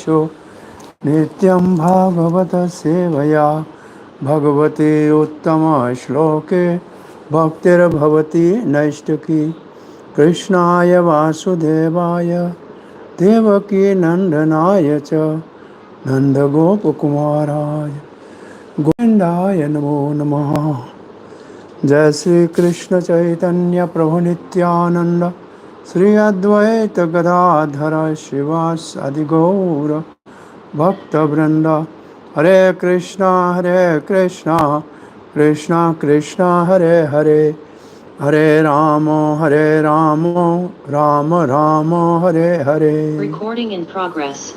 Purusho Nityam Bhagavata Sevaya Bhagavate Uttama Shloke Bhaktir Bhavati Naishtaki Krishnaya Vasudevaya Devaki Nandanaya Cha Nanda Gopakumaraya Govindaya Namo Namaha Jai Sri Krishna Chaitanya Prabhu Nityananda Sri Advaita Gadadhara Shivas Adigaura Bhakta Vrinda Hare Krishna Krishna Krishna Hare Hare Hare Ramo Rama Rama Hare Hare. Recording in progress.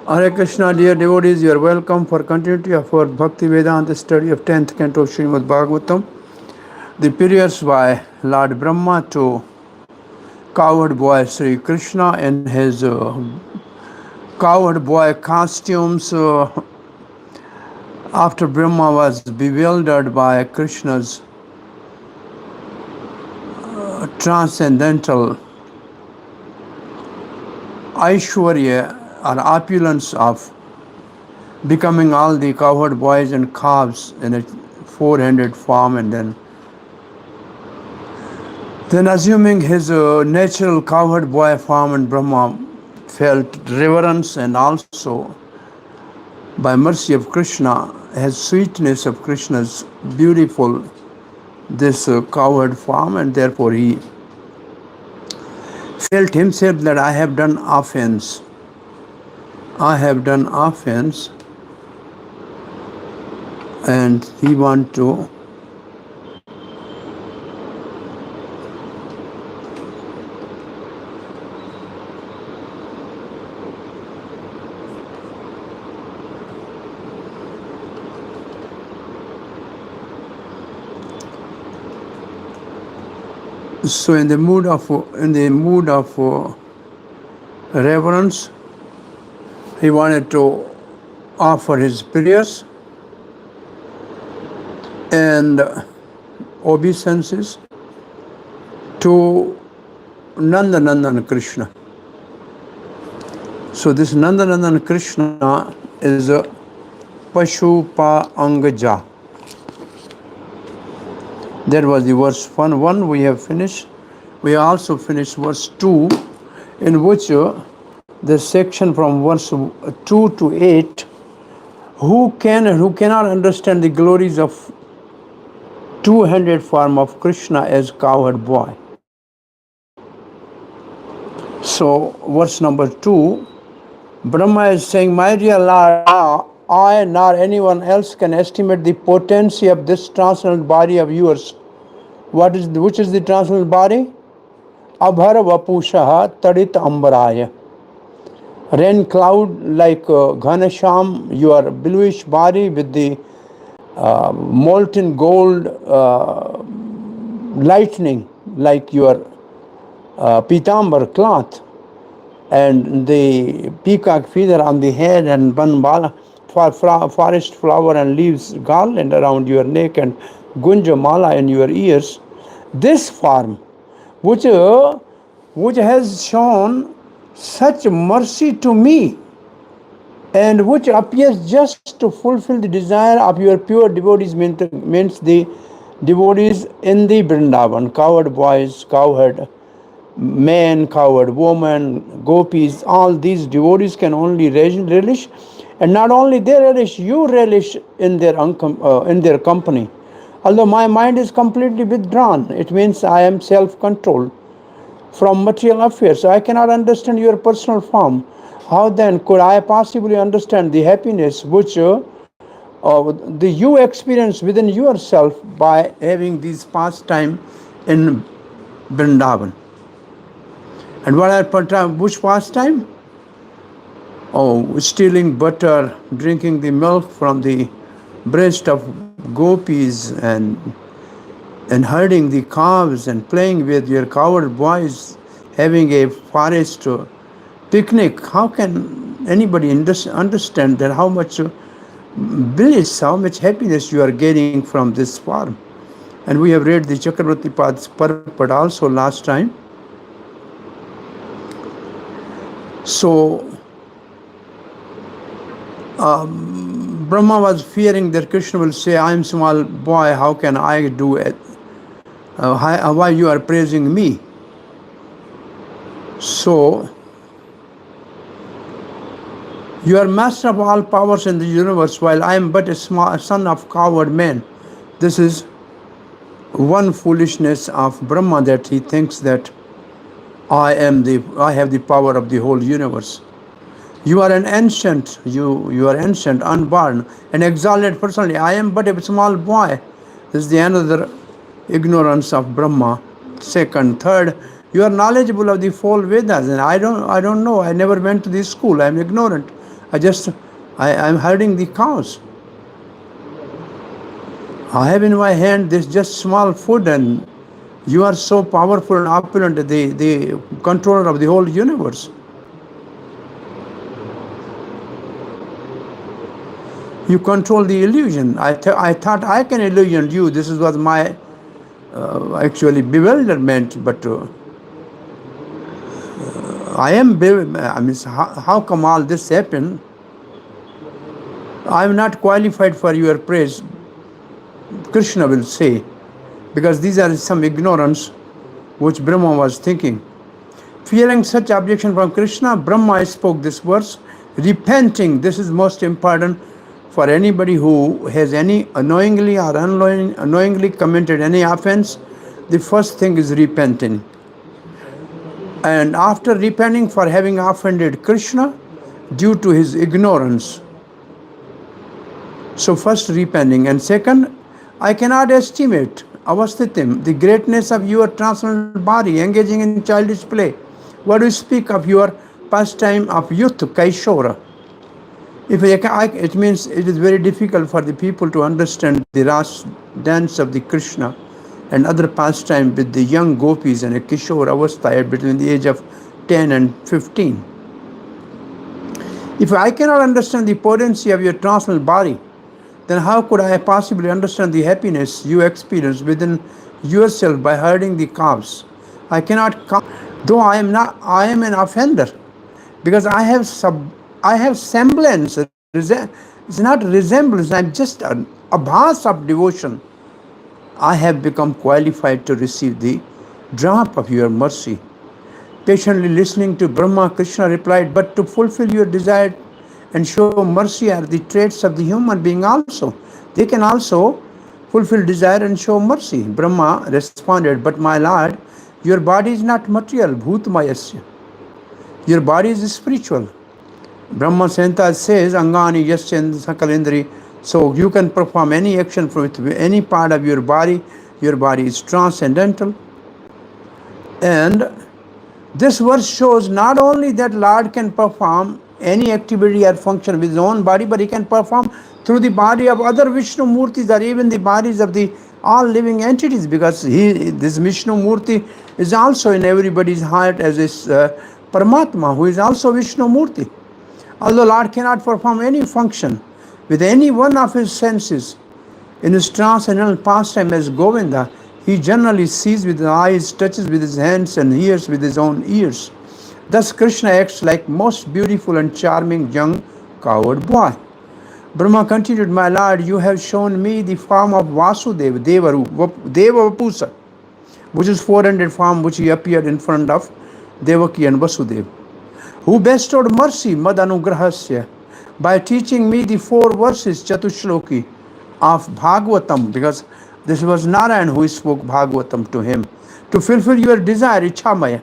Hare Krishna, dear devotees, you are welcome for continuity of our Bhakti Vedanta study of 10th canto of Srimad Bhagavatam. The periods by Lord Brahma to cowherd boy Sri Krishna in his cowherd boy costumes after Brahma was bewildered by Krishna's transcendental Aishwarya or opulence of becoming all the cowherd boys and calves in a four-handed form, and then assuming his natural cowherd boy form, and Brahma felt reverence and also by mercy of Krishna, has sweetness of Krishna's beautiful this cowherd form, and therefore he felt himself that I have done offense, and he want to so in the mood of reverence, he wanted to offer his prayers and obeisances to Nandanandan Krishna. So this Nandanandan Krishna is a Pashupa Angaja. That was the verse 1 we have finished. We also finished verse 2, in which the section from verse 2 to 8, who cannot understand the glories of two-handed form of Krishna as cowherd boy. So verse number 2, Brahma is saying, my dear Lord, I nor anyone else can estimate the potency of this transcendental body of yours. Which is the transcendental body? Abhar vapushaha tadit ambaraya. Rain cloud like Ghanasham, your bluish body with the molten gold lightning like your pitambar cloth, and the peacock feather on the head, and banbala forest flower and leaves garland around your neck, and gunja mala in your ears. This form which has shown such mercy to me, and which appears just to fulfill the desire of your pure devotees, means the devotees in the Vrindavan, cowherd boys, cowherd men, cowherd women, gopis, all these devotees can only relish, and not only they relish, you relish in their company. Although my mind is completely withdrawn, it means I am self-controlled from material affairs, so I cannot understand your personal form. How then could I possibly understand the happiness which you experience within yourself by having these pastime in Vrindavan? And what are which pastime? Oh, stealing butter, drinking the milk from the breast of gopis, and herding the calves, and playing with your cowherd boys, having a forest picnic. How can anybody understand that how much bliss, how much happiness you are getting from this form? And we have read the Chakravarti Pad's purport also last time. So Brahma was fearing that Krishna will say, I am small boy, how can I do it? Why you are praising me? So, you are master of all powers in the universe, while I am but a small son of coward man. This is one foolishness of Brahma, that he thinks that I have the power of the whole universe. You are an ancient, you are ancient, unborn, an exalted personality. I am but a small boy. This is the another ignorance of Brahma. Second, third, you are knowledgeable of the four Vedas, and I don't know. I never went to the school. I am ignorant. I am herding the cows. I have in my hand this just small food, and you are so powerful and opulent, the controller of the whole universe. You control the illusion. I thought I can illusion you. This was my actually bewilderment, but I am. I mean, how come all this happened? I am not qualified for your praise, Krishna will say, because these are some ignorance which Brahma was thinking. Fearing such objection from Krishna, Brahma spoke this verse, repenting. This is most important for anybody who has any unknowingly or unknowingly committed any offense. The first thing is repenting. And after repenting for having offended Krishna due to his ignorance, so first repenting, and second, I cannot estimate avastitim, the greatness of your transcendental body, engaging in childish play. What do you speak of your pastime of youth, Kaishora? It means it is very difficult for the people to understand the Ras dance of the Krishna and other pastime with the young gopis and a Kishore Avastha between the age of 10 and 15. If I cannot understand the potency of your transcendental body, then how could I possibly understand the happiness you experience within yourself by herding the cows? I cannot, though I am an offender, because I have semblance. It's not resemblance. I'm just a bhas of devotion. I have become qualified to receive the drop of your mercy. Patiently listening to Brahma, Krishna replied, but to fulfill your desire and show mercy are the traits of the human being also. They can also fulfill desire and show mercy. Brahma responded, but my lord, your body is not material, bhutmayasya. Your body is spiritual. Brahma Santa says, Angani Yasyan Sakalendri. So you can perform any action with any part of your body. Your body is transcendental. And this verse shows not only that Lord can perform any activity or function with his own body, but he can perform through the body of other Vishnu Murtis or even the bodies of the all living entities, because this Vishnu Murti is also in everybody's heart as is Paramatma, who is also Vishnu Murti. Although Lord cannot perform any function with any one of his senses in his transcendental pastime as Govinda, he generally sees with his eyes, touches with his hands, and hears with his own ears. Thus Krishna acts like most beautiful and charming young coward boy. Brahma continued, my lord, you have shown me the form of Vasudeva, Deva Vapusa, which is 400 form which he appeared in front of Devaki and Vasudeva, who bestowed mercy, Madanugrahasya, by teaching me the 4 verses, Chatushloki, of Bhagvatam, because this was Narayan who spoke Bhagvatam to him, to fulfill your desire, Ichamaya.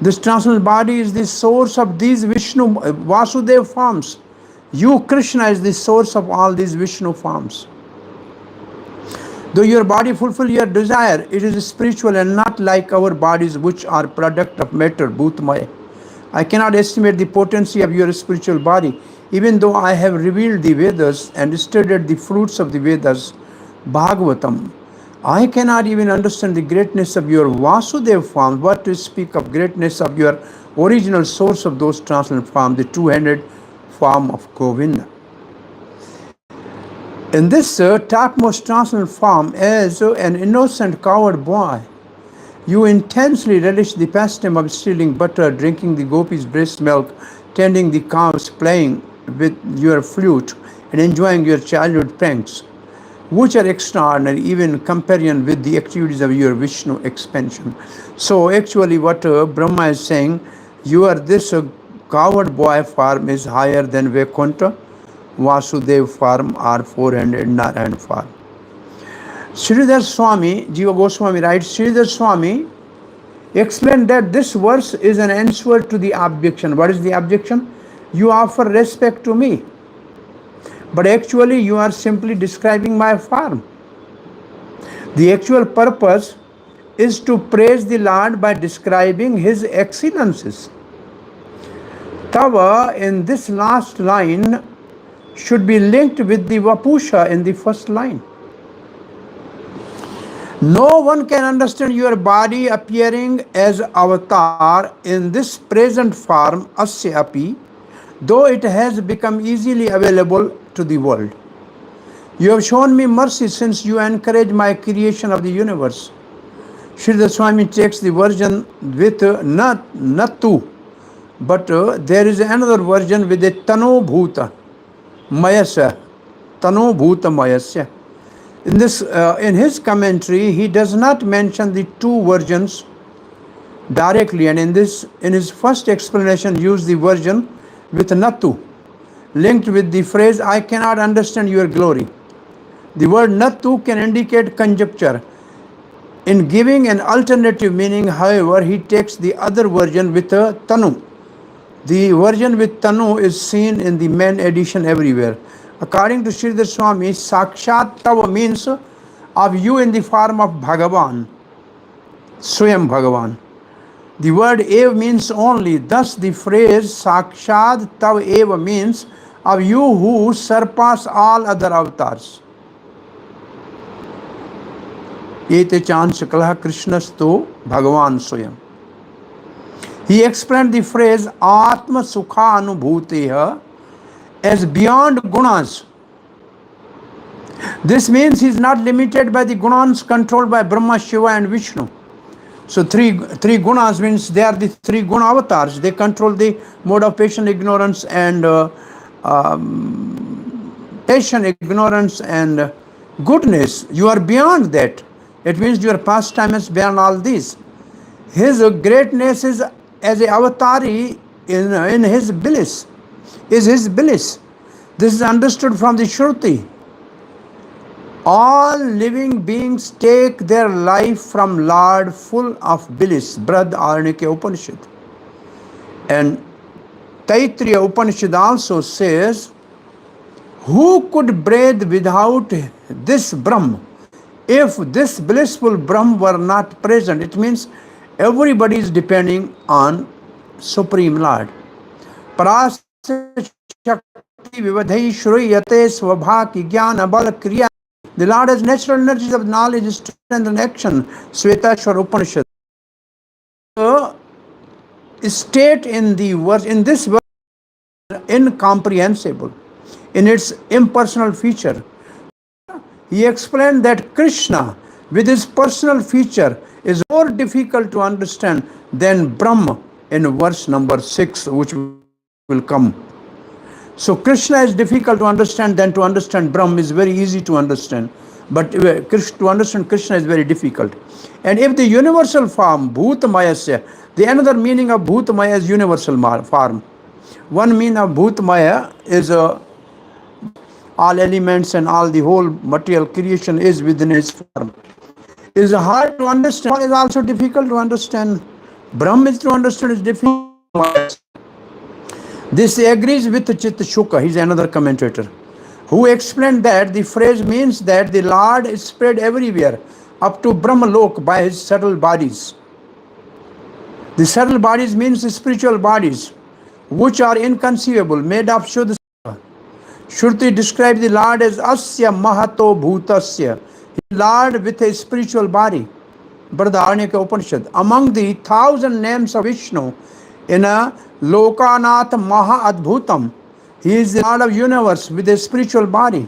This transcendental body is the source of these Vishnu Vasudeva forms. You, Krishna, is the source of all these Vishnu forms. Though your body fulfill your desire, it is spiritual and not like our bodies, which are product of matter, Bhutmaya. I cannot estimate the potency of your spiritual body, even though I have revealed the Vedas and studied the fruits of the Vedas, Bhagavatam. I cannot even understand the greatness of your Vasudeva form, what to speak of greatness of your original source of those transcendental forms, the two-handed form of Govinda. In this topmost transcendental form, as an innocent coward boy, you intensely relish the pastime of stealing butter, drinking the gopis' breast milk, tending the cows, playing with your flute and enjoying your childhood pranks, which are extraordinary even in comparison with the activities of your Vishnu expansion. So actually what Brahma is saying, this coward boy form is higher than Vaikuntha, Vasudev form or 400 Narayan form. Sridhar Swami, Jiva Goswami writes, Sridhar Swami explained that this verse is an answer to the objection. What is the objection? You offer respect to me, but actually you are simply describing my form. The actual purpose is to praise the Lord by describing his excellences. Tava in this last line should be linked with the Vapusha in the first line. No one can understand your body appearing as avatar in this present form, asya api, though it has become easily available to the world. You have shown me mercy since you encourage my creation of the universe. Sridhar Swami takes the version with natu, but there is another version with a tano bhuta mayasya, tano bhuta mayasya. In his commentary, he does not mention the two versions directly, and in his first explanation, used the version with natu, linked with the phrase, I cannot understand your glory. The word natu can indicate conjecture. In giving an alternative meaning, however, he takes the other version with a tanu. The version with tanu is seen in the main edition everywhere. According to Sridhar Swami, Sakshat Tava means of you in the form of Bhagavan, Swayam Bhagavan. The word Ev means only. Thus, the phrase Sakshat Tava Eva means of you who surpass all other avatars. Ete Chanchakalah Krishnasto Bhagavan Swayam. He explained the phrase Atma Sukha Anubhuteha as beyond gunas. This means he is not limited by the gunas controlled by Brahma, Shiva and Vishnu. So three gunas means they are the three guna avatars. They control the mode of patient ignorance and goodness. You are beyond that. It means your pastime is beyond all these. His greatness is as a avatari in his bliss. Is his bliss. This is understood from the Shruti. All living beings take their life from Lord full of bliss. Brad Arnike Upanishad. And Taittiriya Upanishad also says, who could breathe without this Brahm? If this blissful Brahm were not present, it means everybody is depending on Supreme Lord. Paras Shakti Vivadhai Shruyate Svabhaki Gyana Bala Kriya. The Lord has natural energies of knowledge, strength and action. Svetashwar Upanishad. State in this verse incomprehensible in its impersonal feature. He explained that Krishna, with his personal feature, is more difficult to understand than Brahma in verse number 6, which will come. So Krishna is difficult to understand than to understand Brahma is very easy to understand. But to understand Krishna is very difficult. And if the universal form, Bhutmayasya, the another meaning of Bhutmaya is universal form. One meaning of Bhutmaya is all elements and all the whole material creation is within its form. It is hard to understand, is also difficult to understand. Brahma is to understand is difficult. This agrees with Chitta Shuka, he is another commentator, who explained that the phrase means that the Lord is spread everywhere up to Brahmalok by his subtle bodies. The subtle bodies means the spiritual bodies, which are inconceivable, made of Shuddha. Shruti describes the Lord as Asya Mahato Bhutasya, Lord with a spiritual body. Brihadaranyaka Upanishad. Among the 1,000 names of Vishnu in a Lokanath Maha Adbhutam, he is the Lord of universe with a spiritual body.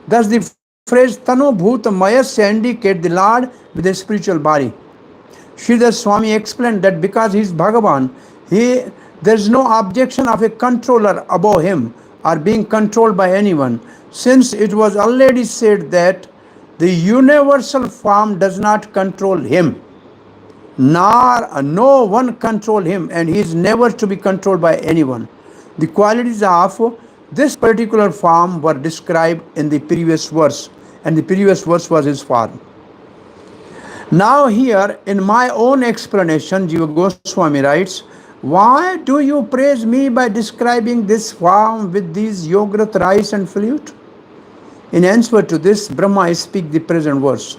Thus the phrase Tanu Bhuta Mayasya indicate the Lord with a spiritual body. Sridhar Swami explained that because he is Bhagavan, there is no objection of a controller above him or being controlled by anyone, since it was already said that the universal form does not control him, nor no one control him, and he is never to be controlled by anyone. The qualities of this particular form were described in the previous verse, and the previous verse was his form. Now here, in my own explanation, Jiva Goswami writes, why do you praise me by describing this form with these yogurt, rice and flute? In answer to this, Brahma speaks the present verse.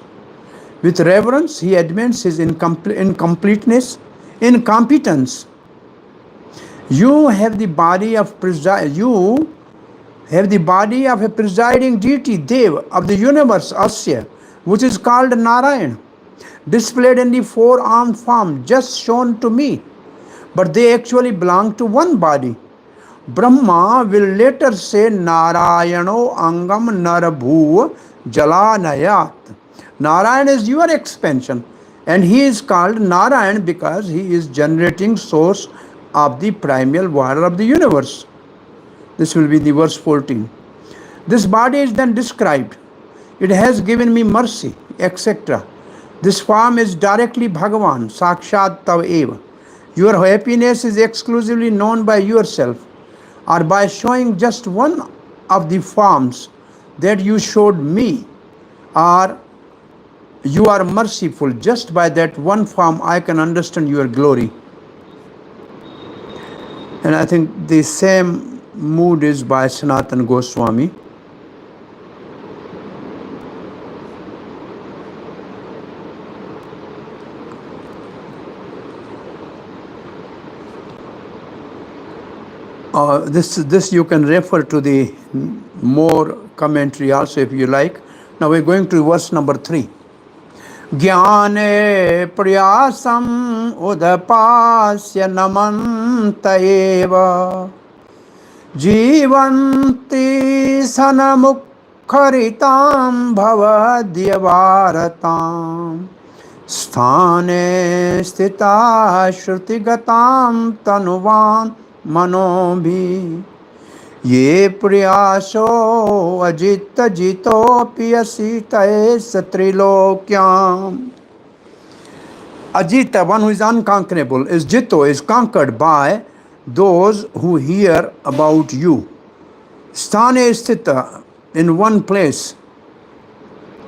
With reverence, he admits his incompleteness, incompetence. You have the body of a presiding deity, Dev, of the universe, Asya, which is called Narayan, displayed in the four-armed form just shown to me. But they actually belong to one body. Brahma will later say, Narayano Angam Narabhu Jalanayat. Narayan is your expansion, and he is called Narayan because he is generating source of the primal water of the universe. This will be the verse 14. This body is then described. It has given me mercy, etc. This form is directly Bhagavan, Sakshat Tav Eva. Your happiness is exclusively known by yourself, or by showing just one of the forms that you showed me, or you are merciful. Just by that one form I can understand your glory. And I think the same mood is by Sanatana Goswami. This you can refer to the more commentary also if you like. Now we're going to verse number 3. Gyane priyasam udapasya namanta eva jivanti sanamukharitam bhavadhyavaratam sthane stita shrutigatam tanuvan मनोभि ये प्रयासो Ajit जितोपि असितये satrilokyam. Ajita, one who is unconquerable, is jito, is conquered by those who hear about you. Sthane sthita, in one place.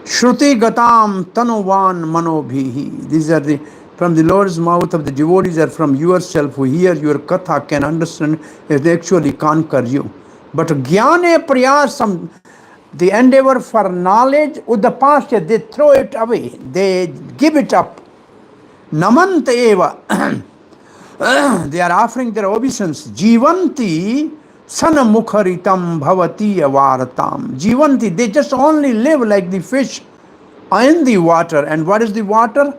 Shruti gatam tanuvan manobhihi. These are the from the Lord's mouth of the devotees, are from yourself who hear your katha, can understand, they actually conquer you. But gyane priyasam, the endeavor for knowledge, udapasya, they throw it away, they give it up. Namanta eva, they are offering their obeisance. Jivanti sanamukharitam bhavati avaratam. Jivanti, they just only live like the fish in the water. And what is the water?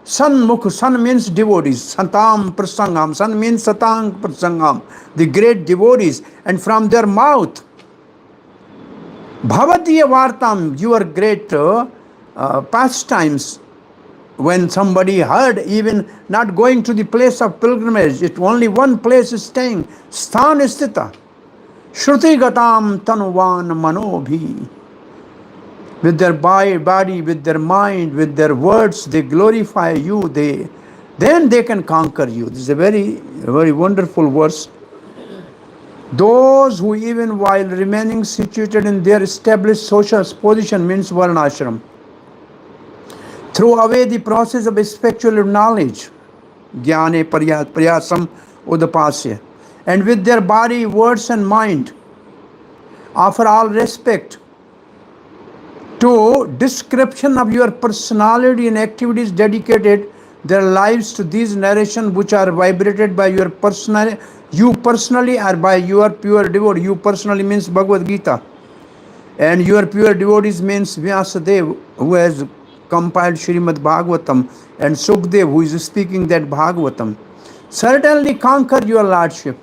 Sanmukh, san means devotees, satam prasangam, san means satang prasangam, the great devotees, and from their mouth, bhavatiya vartam, your great pastimes. When somebody heard, even not going to the place of pilgrimage, it only one place is staying, sthan sthita, shruti gatam tanuvan manobhi. With their body, with their mind, with their words, they glorify you. Then they can conquer you. This is a very, very wonderful verse. Those who even while remaining situated in their established social position, means varnashram, throw away the process of speculative knowledge, gyane priyasam udapasya, and with their body, words and mind, offer all respect to description of your personality and activities, dedicated their lives to these narrations which are vibrated by your personality, you personally, or by your pure devotee. You personally means Bhagavad Gita, and your pure devotees means Vyasadev, who has compiled Srimad Bhagvatam, and Sukdev, who is speaking that Bhagavatam. Certainly conquer your lordship,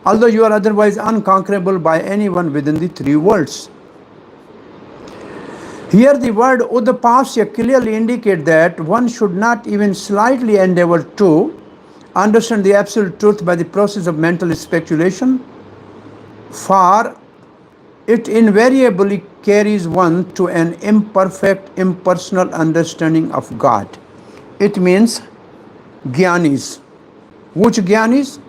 although you are otherwise unconquerable by anyone within the three worlds. Here the word udapasya clearly indicates that one should not even slightly endeavor to understand the absolute truth by the process of mental speculation, for it invariably carries one to an imperfect, impersonal understanding of God. It means gyanis. Which gyanis?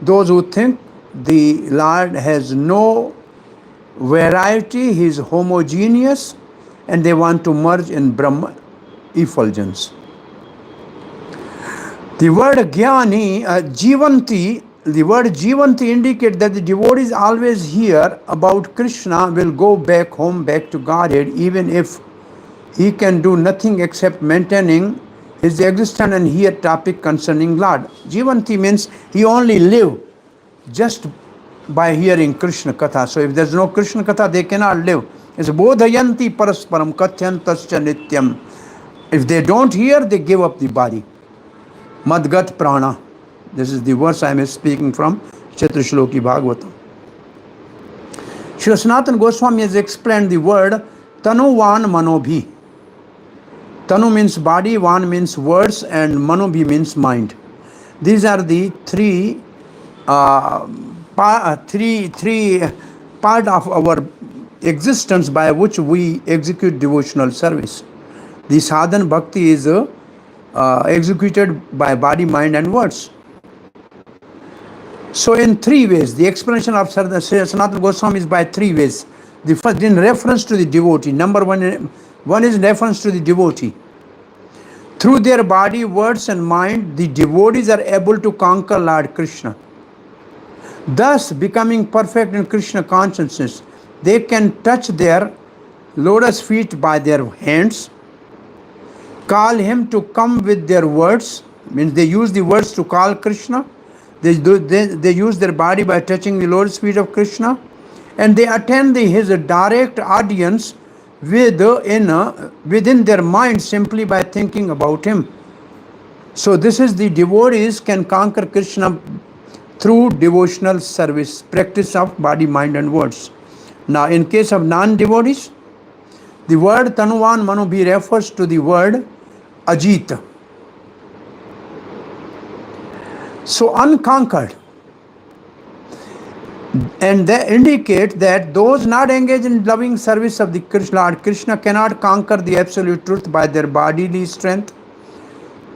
Those who think the Lord has no variety, he is homogeneous, and they want to merge in Brahma effulgence. The word gyani, jivanti, the word jivanti indicates that the devotees always hear about Krishna will go back home, back to Godhead, even if he can do nothing except maintaining his existence and hear topic concerning Lord. Jivanti means he only live just by hearing Krishna Katha. So if there's no Krishna Katha, they cannot live. It's bodhayanti parasparam kathyantascha nityam. If they don't hear, they give up the body. Madgat prana. This is the verse I am speaking from Chaturshloki Bhagvatam. Srila Sanatana Goswami has explained the word tanu van manobhi. Tanu means body, van means words, and manobhi means mind. These are the three part of our existence by which we execute devotional service. The sadhana bhakti is executed by body, mind, and words. So in three ways, the explanation of Sanatana Goswami is by three ways. The first, in reference to the devotee. Number one is in reference to the devotee. Through their body, words, and mind, the devotees are able to conquer Lord Krishna. Thus, becoming perfect in Krishna consciousness, they can touch their lotus feet by their hands, call him to come with their words, means they use the words to call Krishna. They use their body by touching the lotus feet of Krishna, and they attend his direct audience within their mind simply by thinking about him. So this is the devotees can conquer Krishna through devotional service, practice of body, mind, and words. Now in case of non-devotees, the word tanuvan manubhi refers to the word ajita. So unconquered. And they indicate that those not engaged in loving service of the Lord Krishna cannot conquer the absolute truth by their bodily strength.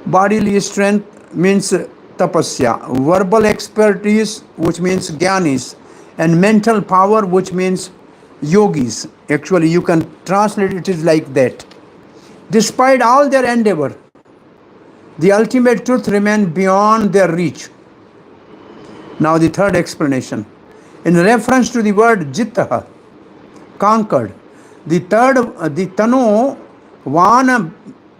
Bodily strength means tapasya, verbal expertise, which means gyanis, and mental power, which means yogis. Actually, you can translate it is like that. Despite all their endeavor, the ultimate truth remains beyond their reach. Now the third explanation. In reference to the word jitta, conquered, the tanu vana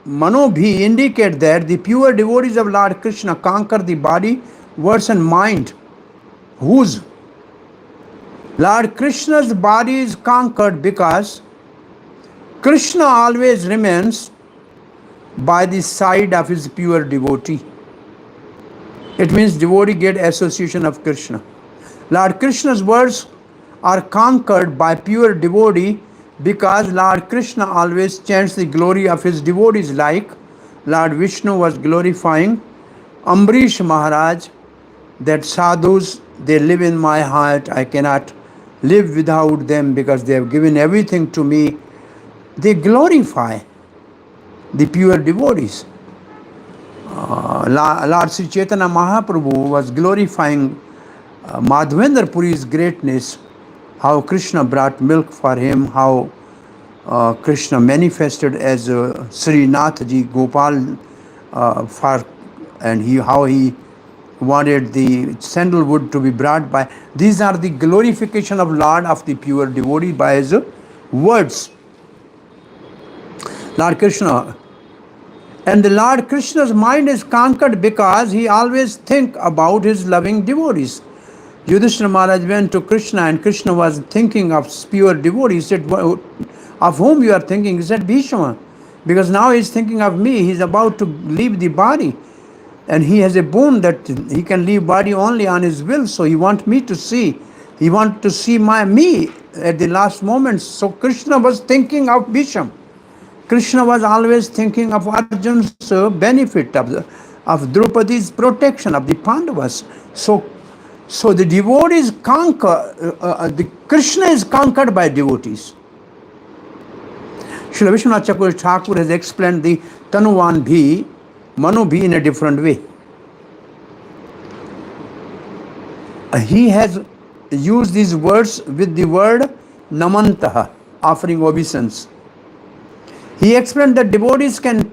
manobhi indicate that the pure devotees of Lord Krishna conquer the body, words, and mind. Whose? Lord Krishna's body is conquered because Krishna always remains by the side of his pure devotee. It means devotee get association of Krishna. Lord Krishna's words are conquered by pure devotee because Lord Krishna always chants the glory of his devotees, like Lord Vishnu was glorifying Ambrish Maharaj, that sadhus, they live in my heart, I cannot live without them because they have given everything to me. They glorify the pure devotees. Lord Sri Chaitanya Mahaprabhu was glorifying Madhavendra Puri's greatness, how Krishna brought milk for him, how Krishna manifested as Sri Nathji Gopal and how he wanted the sandalwood to be brought by. These are the glorification of Lord of the pure devotee by his words. Lord Krishna. And the Lord Krishna's mind is conquered because he always think about his loving devotees. Yudhishthira Maharaj went to Krishna and Krishna was thinking of pure devotees. He said, of whom you are thinking? He said, Bhishma. Because now he is thinking of me. He is about to leave the body. And he has a boon that he can leave body only on his will. So he wants me to see. He wants to see me at the last moments. So Krishna was thinking of Bhishma. Krishna was always thinking of Arjuna's benefit, of Draupadi's protection, of the Pandavas. So So the devotees the Krishna is conquered by devotees. Srila Vishwanath Chakravarti Thakur has explained the Tanuvan Bhi, Manu Bhi in a different way. He has used these words with the word namantaha, offering obeisance. He explained that devotees can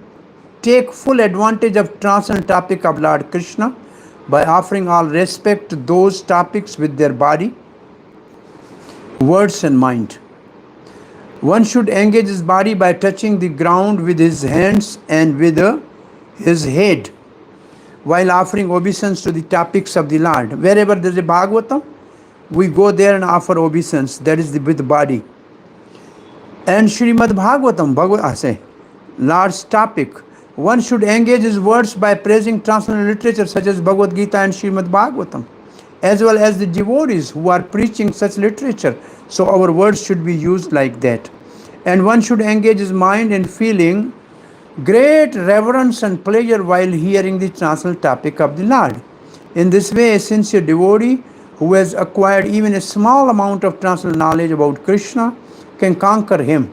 take full advantage of transcendental topic of Lord Krishna by offering all respect to those topics with their body, words and mind. One should engage his body by touching the ground with his hands and with his head, while offering obeisance to the topics of the Lord. Wherever there is a Bhagvatam, we go there and offer obeisance, that is with the body. And Srimad Bhagavatam, Lord's topic, one should engage his words by praising transcendental literature such as Bhagavad Gita and Srimad Bhagavatam, as well as the devotees who are preaching such literature. So our words should be used like that. And one should engage his mind in feeling great reverence and pleasure while hearing the transcendental topic of the Lord. In this way, a sincere devotee who has acquired even a small amount of transcendental knowledge about Krishna can conquer him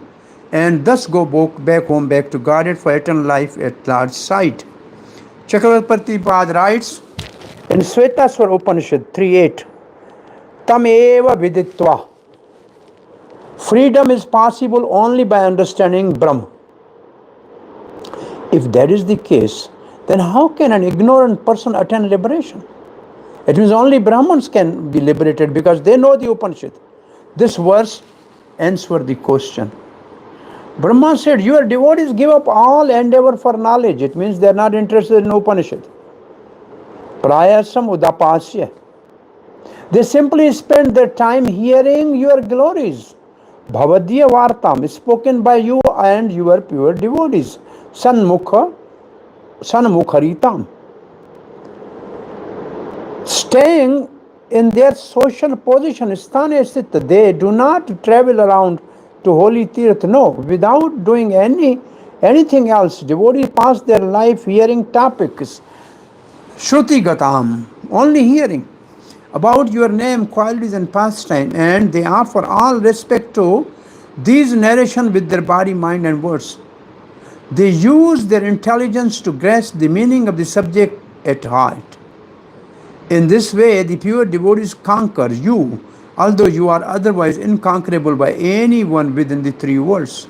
and thus go back home, back to Godhead for eternal life at Lord's side. Chakravarti Pad writes in Svetaswara Upanishad 3.8, Tam eva viditva. Freedom is possible only by understanding Brahma. If that is the case, then how can an ignorant person attain liberation? It means only Brahmins can be liberated because they know the Upanishad. This verse answers the question. Brahma said, your devotees give up all endeavor for knowledge. It means they are not interested in Upanishad. Prayasam udapasya. They simply spend their time hearing your glories. Bhavadya vartam, spoken by you and your pure devotees. Sanmukharitam. Staying in their social position, sthane sthita, they do not travel around to holy tirth. No, without doing anything else. Devotees pass their life hearing topics. Shruti gatam, only hearing about your name, qualities and pastime, and they offer all respect to these narration with their body, mind and words. They use their intelligence to grasp the meaning of the subject at heart. In this way, the pure devotees conquer you, although you are otherwise inconquerable by anyone within the three worlds.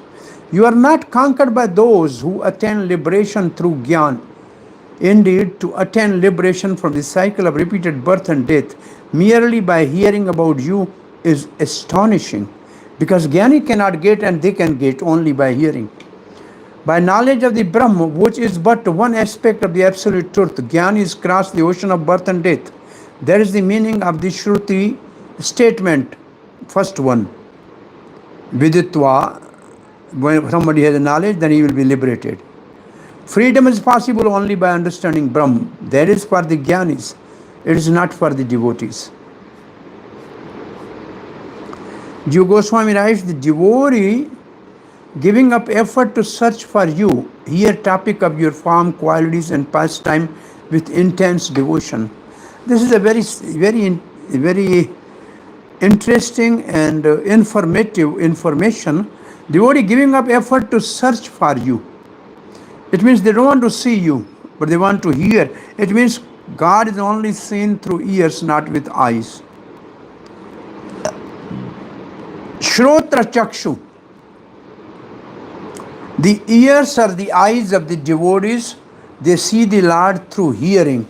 You are not conquered by those who attain liberation through gyaan. Indeed, to attain liberation from the cycle of repeated birth and death merely by hearing about you is astonishing, because Jnani cannot get and they can get only by hearing. By knowledge of the Brahma, which is but one aspect of the absolute truth, Jnanis cross the ocean of birth and death. That is the meaning of the Shruti statement, first one. Viditva, when somebody has a knowledge, then he will be liberated. Freedom is possible only by understanding Brahma. That is for the Jnanis. It is not for the devotees. Jiva Goswami writes, the devotee giving up effort to search for you, hear topic of your form, qualities and pastime with intense devotion. This is a very interesting and informative information. Devotee giving up effort to search for you. It means they don't want to see you, but they want to hear. It means God is only seen through ears, not with eyes. Shrotra Chakshu. The ears are the eyes of the devotees. They see the Lord through hearing.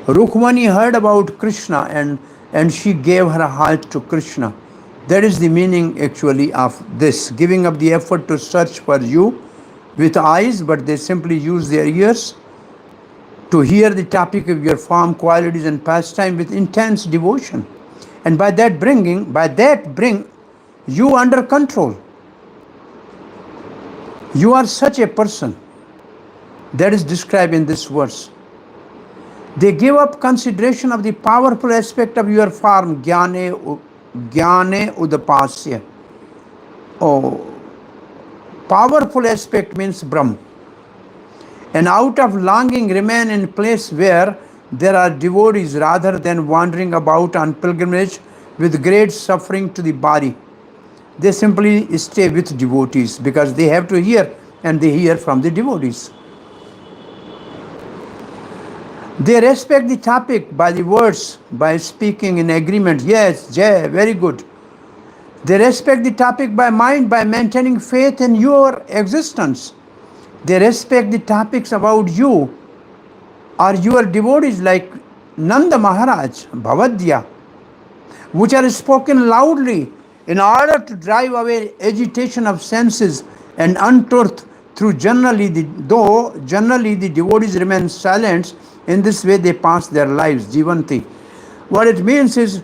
Rukmani heard about Krishna and she gave her heart to Krishna. That is the meaning actually of this. Giving up the effort to search for you with eyes, but they simply use their ears to hear the topic of your form, qualities and pastime with intense devotion. And by that bring you under control. You are such a person. That is described in this verse. They give up consideration of the powerful aspect of your form, gyane udapasya. Oh, powerful aspect means Brahma. And out of longing remain in place where there are devotees rather than wandering about on pilgrimage with great suffering to the body. They simply stay with devotees because they have to hear, and they hear from the devotees. They respect the topic by the words, by speaking in agreement. Yes, Jai, very good. They respect the topic by mind, by maintaining faith in your existence. They respect the topics about you or your devotees like Nanda Maharaj, Bhavadya, which are spoken loudly in order to drive away agitation of senses and untruth through though generally the devotees remain silent. In this way they pass their lives, jivanti. What it means is,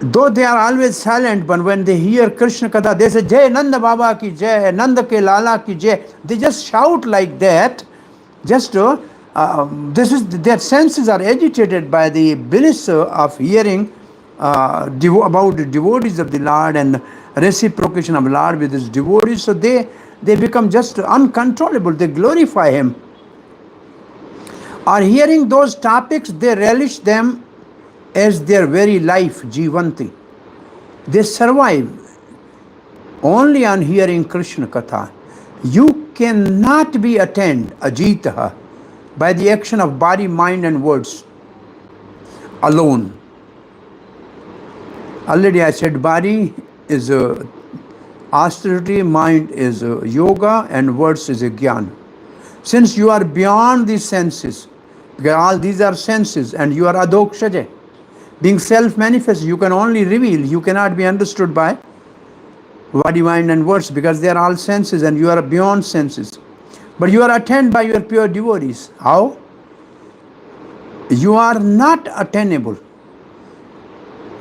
though they are always silent, but when they hear Krishna Katha, they say, Jai Nanda Baba ki Jai, Nanda ke Lala ki Jai. They just shout like that, just their senses are agitated by the bliss of hearing about the devotees of the Lord and reciprocation of Lord with his devotees. So they become just uncontrollable. They glorify him. Or hearing those topics, they relish them as their very life, jivanti. They survive only on hearing Krishna Katha. You cannot be attained, ajitaha, by the action of body, mind and words alone. Already I said body is austerity, mind is yoga, and words is a gyaan. Since you are beyond these senses, because all these are senses, and you are adhokshaja, being self-manifest, you can only reveal, you cannot be understood by body, mind and words, because they are all senses and you are beyond senses. But you are attained by your pure devotees. How? You are not attainable,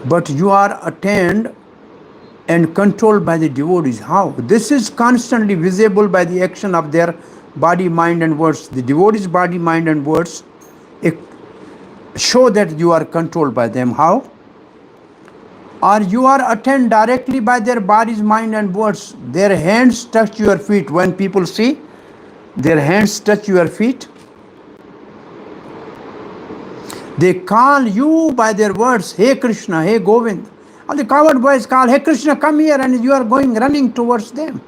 but you are attained and controlled by the devotees. How? This is constantly visible by the action of their body, mind and words. The devotees' body, mind and words show that you are controlled by them. How? Or you are attained directly by their bodies, mind and words. Their hands touch your feet. When people see, their hands touch your feet. They call you by their words, Hey Krishna, Hey Govind. All the coward boys call, Hey Krishna, come here, and you are running towards them.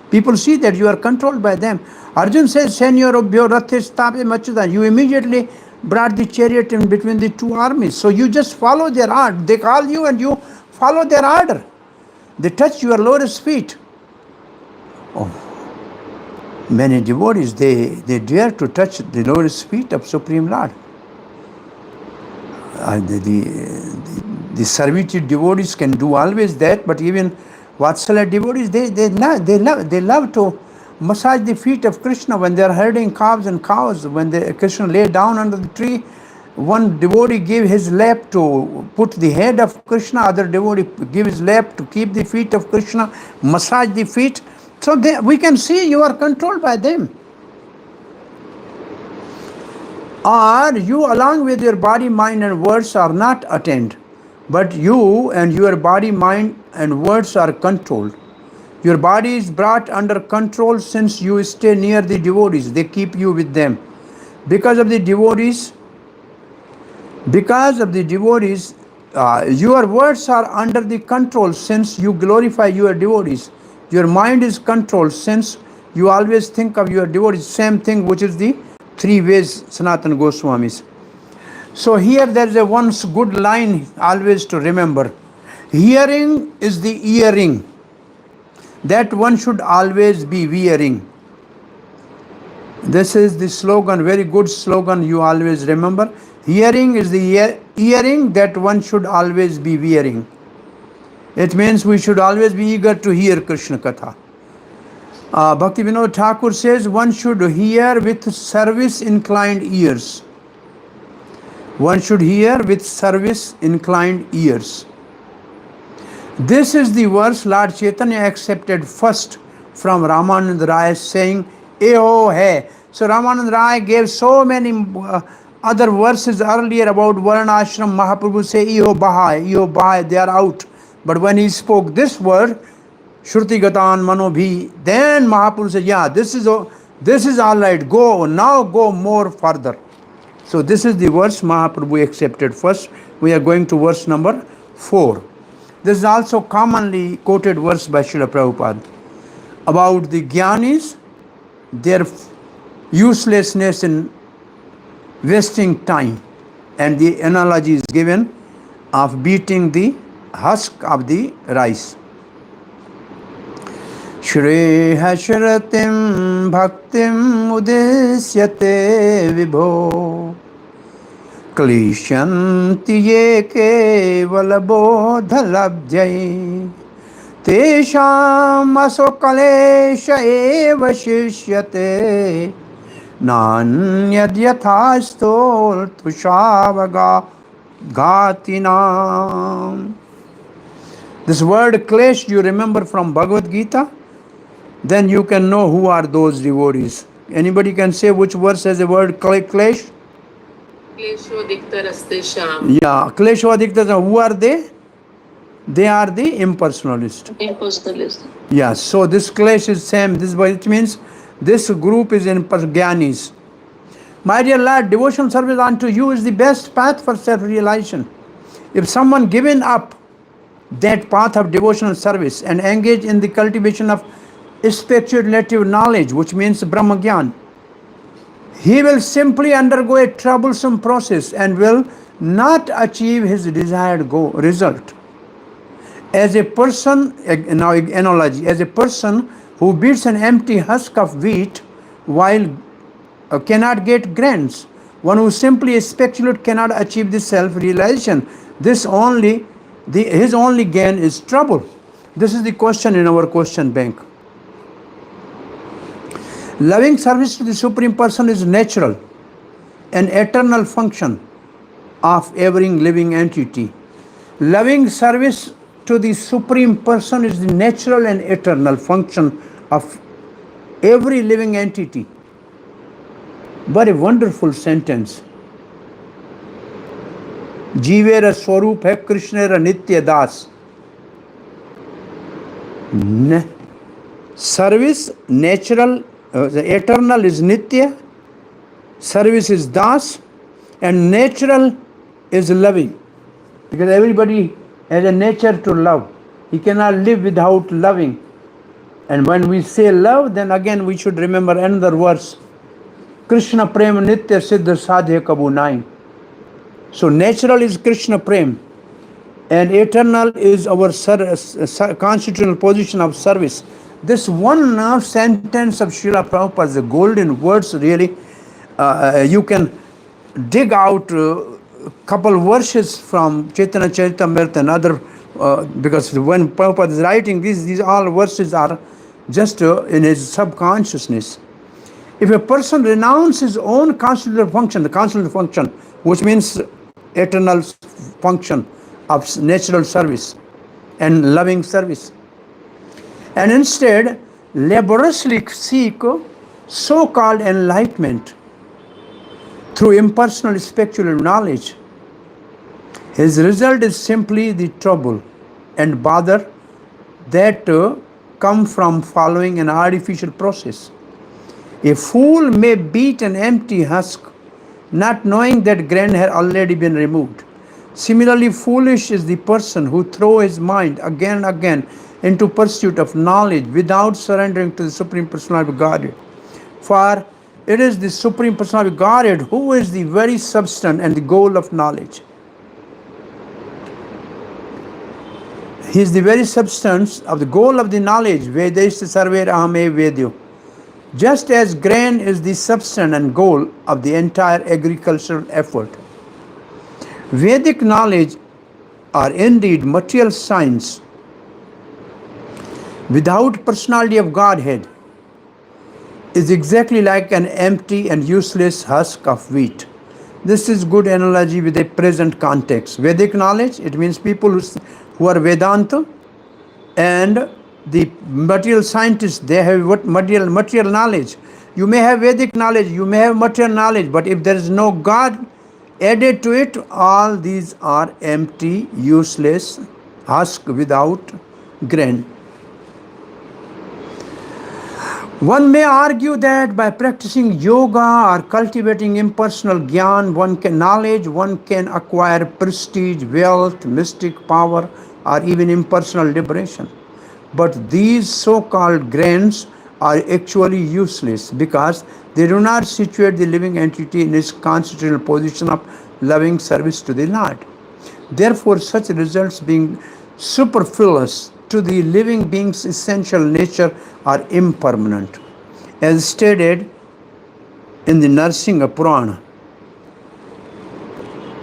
People see that you are controlled by them. Arjun says, Senyor Obhyo Rathe Stape Machudan. You immediately brought the chariot in between the two armies. So you just follow their order. They call you and you follow their order. They touch your lotus feet. Oh, many devotees, they dare to touch the lotus feet of Supreme Lord. The servitude devotees can do always that, but even Vatsalya devotees, they love to massage the feet of Krishna when they are herding calves and cows. When Krishna lay down under the tree, one devotee gave his lap to put the head of Krishna, other devotee give his lap to keep the feet of Krishna, massage the feet. So we can see you are controlled by them. Or you, along with your body, mind and words, are not attained, but you and your body, mind and words are controlled. Your body is brought under control since you stay near the devotees. They keep you with them. Because of the devotees, your words are under the control since you glorify your devotees. Your mind is controlled since you always think of your devotees. Same thing, which is the 3 ways Sanatana Goswamis. So here there is a one good line always to remember. Hearing is the earring that one should always be wearing. This is the slogan, very good slogan you always remember. Hearing is the earring that one should always be wearing. It means we should always be eager to hear Krishna Katha. Bhakti Vinod Thakur says one should hear with service inclined ears. One should hear with service inclined ears. This is the verse Lord Chaitanya accepted first from Ramananda Rai, saying, Eho hai. So Ramananda Rai gave so many other verses earlier about Varnashram. Mahaprabhu say, Eho bahai, they are out. But when he spoke this word, Shruti Gatan Manobhi, then Mahaprabhu said, yeah, this is all right, go more further. So this is the verse Mahaprabhu accepted first. We are going to verse number 4. This is also commonly quoted verse by Srila Prabhupada about the Gyanis, their uselessness in wasting time. And the analogy is given of beating the husk of the rice. Shri Hashratim Bhaktim Udesyate Vibho Klishyanti Ye Kevalabodhalabhyai Tesham Asokalesha Eva Shishyate Nanyad Yathastol Tushavaga Ghatinam. This word klesh you remember from Bhagavad Gita? Then you can know who are those devotees. Anybody can say which verse has the word klesh? Yeah, kleshodikta. Who are they? They are the impersonalists. Yeah, so this klesh is same. This it means this group is in Gyanis. My dear lad, devotional service unto you is the best path for self-realization. If someone given up that path of devotional service and engage in the cultivation of speculative knowledge, which means Brahma Gyan, he will simply undergo a troublesome process and will not achieve his desired result. As a person, now analogy, as a person who beats an empty husk of wheat while cannot get grants, one who simply speculate cannot achieve this self-realization. His only gain is trouble. This is the question in our question bank. Loving service to the Supreme Person is natural and eternal function of every living entity. Loving service to the Supreme Person is the natural and eternal function of every living entity. But a wonderful sentence. Jivera Swarup hai Krishnera Nitya Das. Service, natural, the eternal is Nitya, service is Das, and natural is loving. Because everybody has a nature to love. He cannot live without loving. And when we say love, then again we should remember another verse. Krishna Prem Nitya Siddha Sadhya Kabu Nai. So natural is Krishna Prem, and eternal is our constitutional position of service. This one sentence of Srila Prabhupada, the golden words, really, you can dig out a couple verses from Chaitanya Charitamrita and other, because when Prabhupada is writing these all verses are just in his subconsciousness. If a person renounces his own constitutional function, the constitutional function, which means eternal function of natural service and loving service, and instead laboriously seek so-called enlightenment through impersonal speculative knowledge, his result is simply the trouble and bother that come from following an artificial process. A fool may beat an empty husk, not knowing that grain had already been removed. Similarly, foolish is the person who throws his mind again and again into pursuit of knowledge without surrendering to the Supreme Personality of Godhead. For it is the Supreme Personality of Godhead who is the very substance and the goal of knowledge. He is the very substance of the goal of the knowledge. Vedesya sarver ahame vedyo. Just as grain is the substance and goal of the entire agricultural effort. Vedic knowledge are indeed material science without personality of Godhead is exactly like an empty and useless husk of wheat. This is good analogy with a present context. Vedic knowledge, it means people who are Vedanta, and the material scientists, they have what material knowledge. You may have Vedic knowledge, you may have material knowledge, but if there is no God added to it, all these are empty, useless husk without grain. One may argue that by practicing yoga or cultivating impersonal gyaan, one can acquire prestige, wealth, mystic power, or even impersonal liberation. But these so-called gains are actually useless because they do not situate the living entity in its constitutional position of loving service to the Lord. Therefore, such results being superfluous to the living being's essential nature are impermanent. As stated in the Narsinga Purana,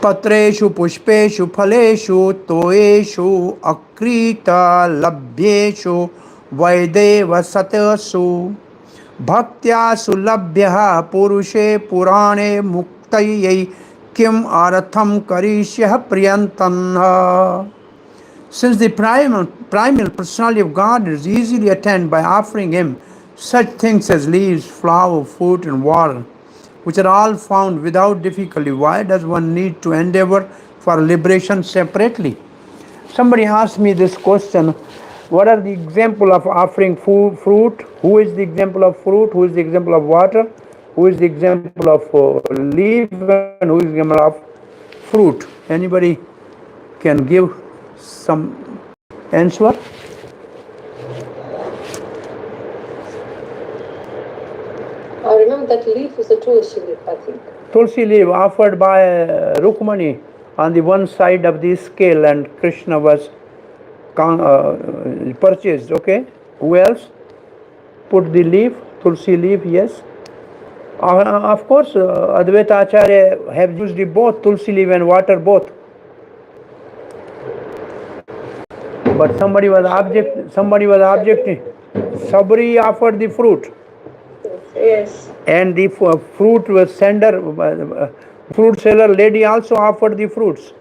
Patreshu pushpeshu phaleshu toeshu akrita labhyeshu vaideva satyasu bhaktyasu labhyah purushe purane muktayai kim aratham karishyah priyantanha. Since the primal personality of God is easily attained by offering Him such things as leaves, flower, fruit, and water, which are all found without difficulty, why does one need to endeavor for liberation separately? Somebody asked me this question: what are the example of offering fruit? Who is the example of fruit? Who is the example of water? Who is the example of leaf? And who is the example of fruit? Anybody can give some answer? I remember that leaf is a tulsi leaf, I think. Tulsi leaf offered by Rukmani on the one side of the scale, and Krishna was purchased. Okay, who else put the leaf? Tulsi leaf, yes. Of course, Advaita Acharya have used both tulsi leaf and water both. But somebody was objecting. Sabri offered the fruit. Yes. And the fruit was sender, fruit seller lady also offered the fruits.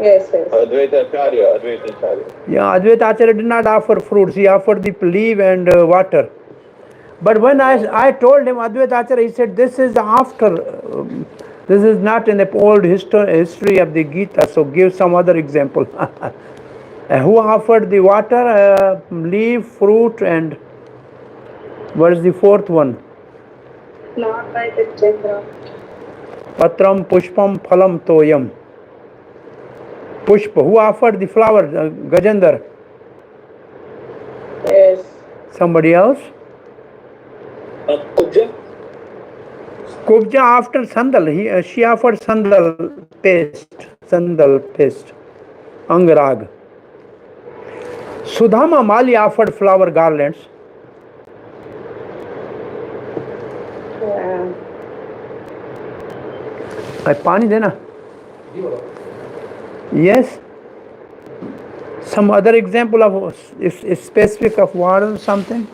Yes, yes. Advaita Acharya. Yeah, Advaita Acharya did not offer fruits. He offered the leaf and water. But when I told him, Advaita Acharya, he said, this is after, this is not in the old history of the Gita, so give some other example. Who offered the water, leaf, fruit, and what is the fourth one? Not by the Chandra. Patram, Pushpam, Phalam, Toyam. Pushpa. Who offered the flower? Gajendra. Yes. Somebody else? Kubja. Kubja after Sandal. She offered Sandal paste. Angarag. Sudhama Mali offered flower garlands. Yeah. Pani dena. Yes. Some other example of specific of water or something?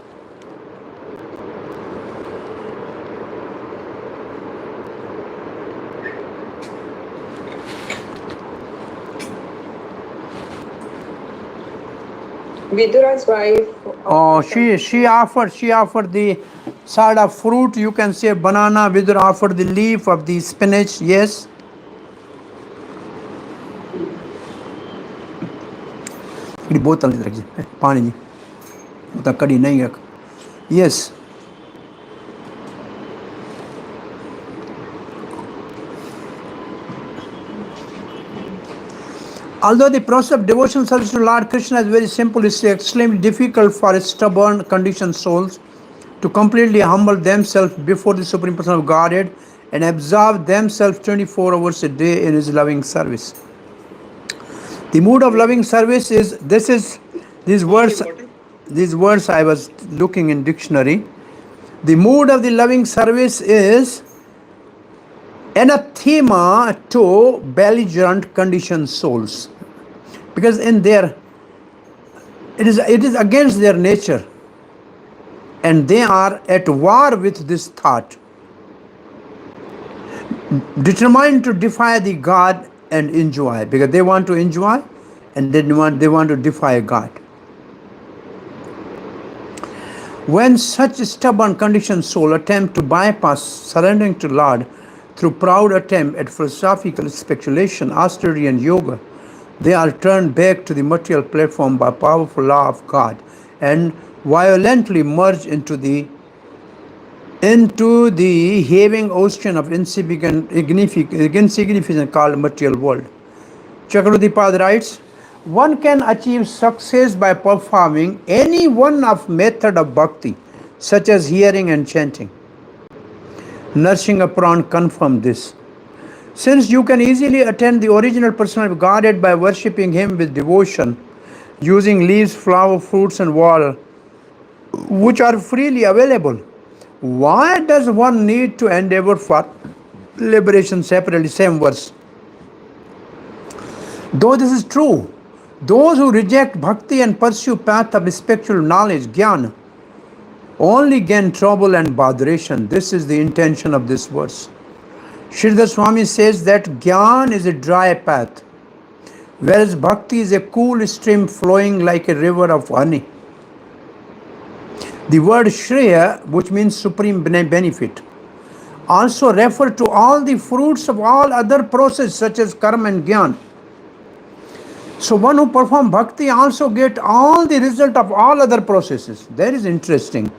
Vidura's wife. Oh, she offered the side of fruit. You can say banana. Vidura offered the leaf of the spinach. Yes. बोतल रखिए पानी जी उतना कड़ी नहीं रख. Yes. Although the process of devotional service to Lord Krishna is very simple, it's extremely difficult for stubborn, conditioned souls to completely humble themselves before the Supreme Person of Godhead and absorb themselves 24 hours a day in His loving service. The mood of loving service is, these words I was looking in dictionary. The mood of the loving service is anathema to belligerent conditioned souls, because in there it is against their nature, and they are at war with this thought, determined to defy the God and enjoy, because they want to enjoy and they want to defy God. When such stubborn conditioned soul attempt to bypass surrendering to Lord through proud attempt at philosophical speculation, austerity and yoga, they are turned back to the material platform by powerful law of God and violently merge into the heaving ocean of insignificance called material world. Chakravartipad writes, one can achieve success by performing any one of method of bhakti, such as hearing and chanting. Nourishing a Puran confirmed this. Since you can easily attain the original person of Godhead by worshipping him with devotion, using leaves, flower, fruits, and water, which are freely available, why does one need to endeavor for liberation separately? Same verse. Though this is true, those who reject bhakti and pursue path of spiritual knowledge, gyaan, only gain trouble and botheration. This is the intention of this verse. Sridhar Swami says that gyaan is a dry path, whereas bhakti is a cool stream flowing like a river of honey. The word shriya, which means supreme benefit, also refer to all the fruits of all other processes such as karma and gyaan. So one who performs bhakti also get all the result of all other processes. That is interesting.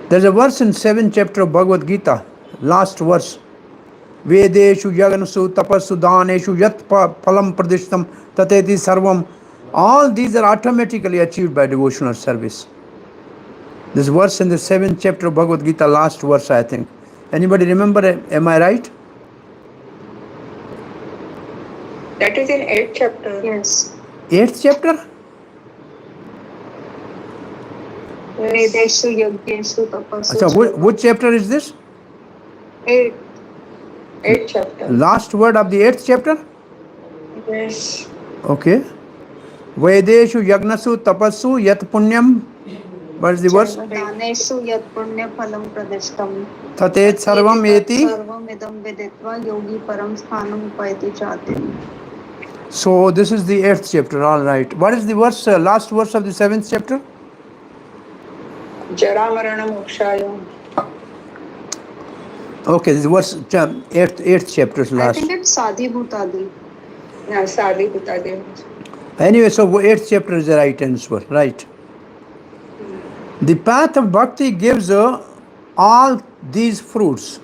There's a verse in 7th chapter of Bhagavad Gita, last verse. Vedeshu yagnasu tapasu daneshu yat phalam pradishtam tateti sarvam. All these are automatically achieved by devotional service. This verse in the 7th chapter of Bhagavad Gita, last verse, I think. Anybody remember? Am I right? That is in 8th chapter. Yes. 8th chapter? Vedeshu yagneshu tapasu. Achha, which chapter is this? 8th chapter. Last word of the 8th chapter? Yes. Okay. Vedeshu yagnasu tapasu yat punyam. What is the verse? Daneshu yat punya phalam pradishtam. Tatet sarvam eti. Sarvam idam veditva yogi param sthanam upayati chati. So this is the 8th chapter, all right. What is the verse, last verse of the 7th chapter? Jara marana mokshaya. Okay, this verse 8th chapter is last. I think it's adhbhutadi. No, adhbhutadi. Anyway, so 8th chapter is the right answer, right? The path of bhakti gives all these fruits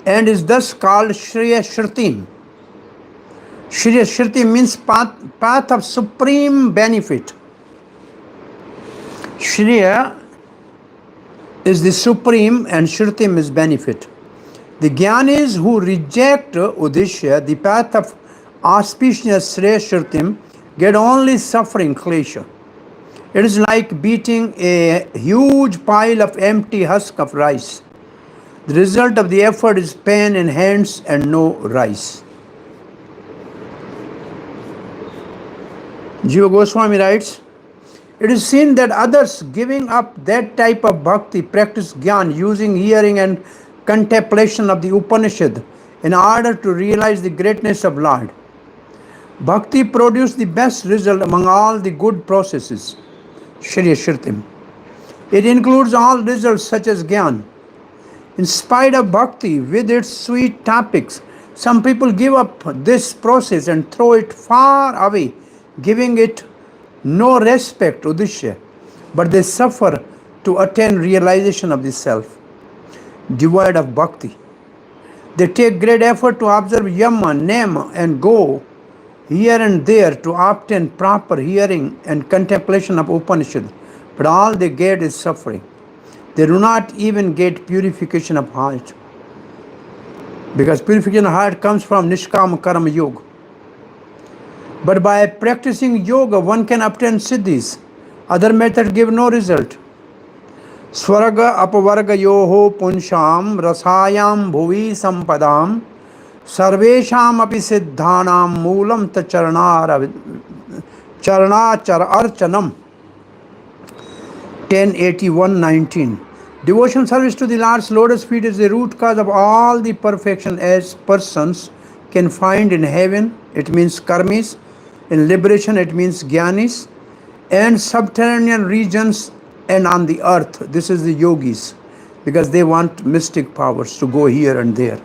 and is thus called Shriya Shrutim. Shriya Shruti means path of supreme benefit. Shriya is the supreme and Shrutim is benefit. The Jnanis who reject Udishya, the path of auspicious Shriya Shrutim, get only suffering, klesha. It is like beating a huge pile of empty husk of rice. The result of the effort is pain in hands and no rice. Jiva Goswami writes, it is seen that others giving up that type of bhakti practice gyaan using hearing and contemplation of the Upanishad in order to realize the greatness of Lord. Bhakti produced the best result among all the good processes. Shriya Shrutim. It includes all results such as gyaan. In spite of bhakti with its sweet topics, some people give up this process and throw it far away, giving it no respect, udishya, but they suffer to attain realization of the self, devoid of bhakti. They take great effort to observe yama, nema, and go here and there to obtain proper hearing and contemplation of Upanishad, but all they get is suffering. They do not even get purification of heart, because purification of heart comes from Nishkama Karma Yoga. But by practicing yoga, one can obtain siddhis. Other methods give no result. Swaraga apavarga yoho punsham rasayam bhuvi sampadam sarvesham api siddhanam moolam ta charnachar archanam. 1081:19. Devotion service to the Lord's lotus feet is the root cause of all the perfection as persons can find in heaven. It means karmis. In liberation, it means jnanis. And subterranean regions and on the earth. This is the yogis, because they want mystic powers to go here and there.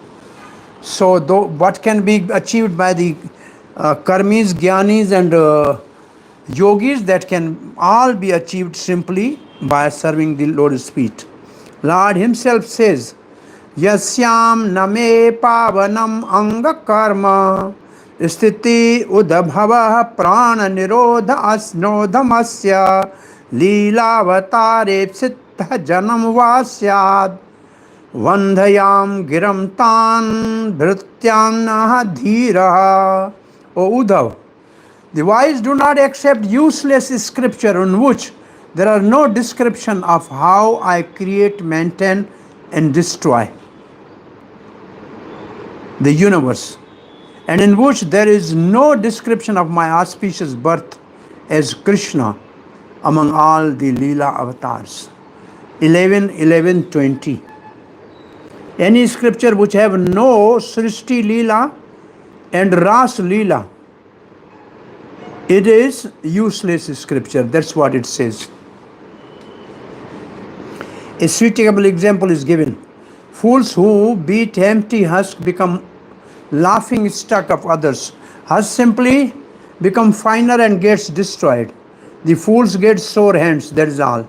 So what can be achieved by the karmis, jnanis, yogis that can all be achieved simply by serving the Lord's feet. Lord Himself says, Yasyam name pavanam anga karma sthiti udabhava prana nirodha asnodhamasya leelavatare siddha janam vasyad vandhayam giram tan bhrityam dhira. O Uddhav, the wise do not accept useless scripture in which there are no description of how I create, maintain, and destroy the universe, and in which there is no description of my auspicious birth as Krishna among all the Leela avatars. 11:11:20. Any scripture which have no Srishti Leela and Ras Leela, it is useless scripture. That's what it says. A suitable example is given. Fools who beat empty husk become laughing stock of others. Husk simply become finer and gets destroyed. The fools get sore hands, that is all.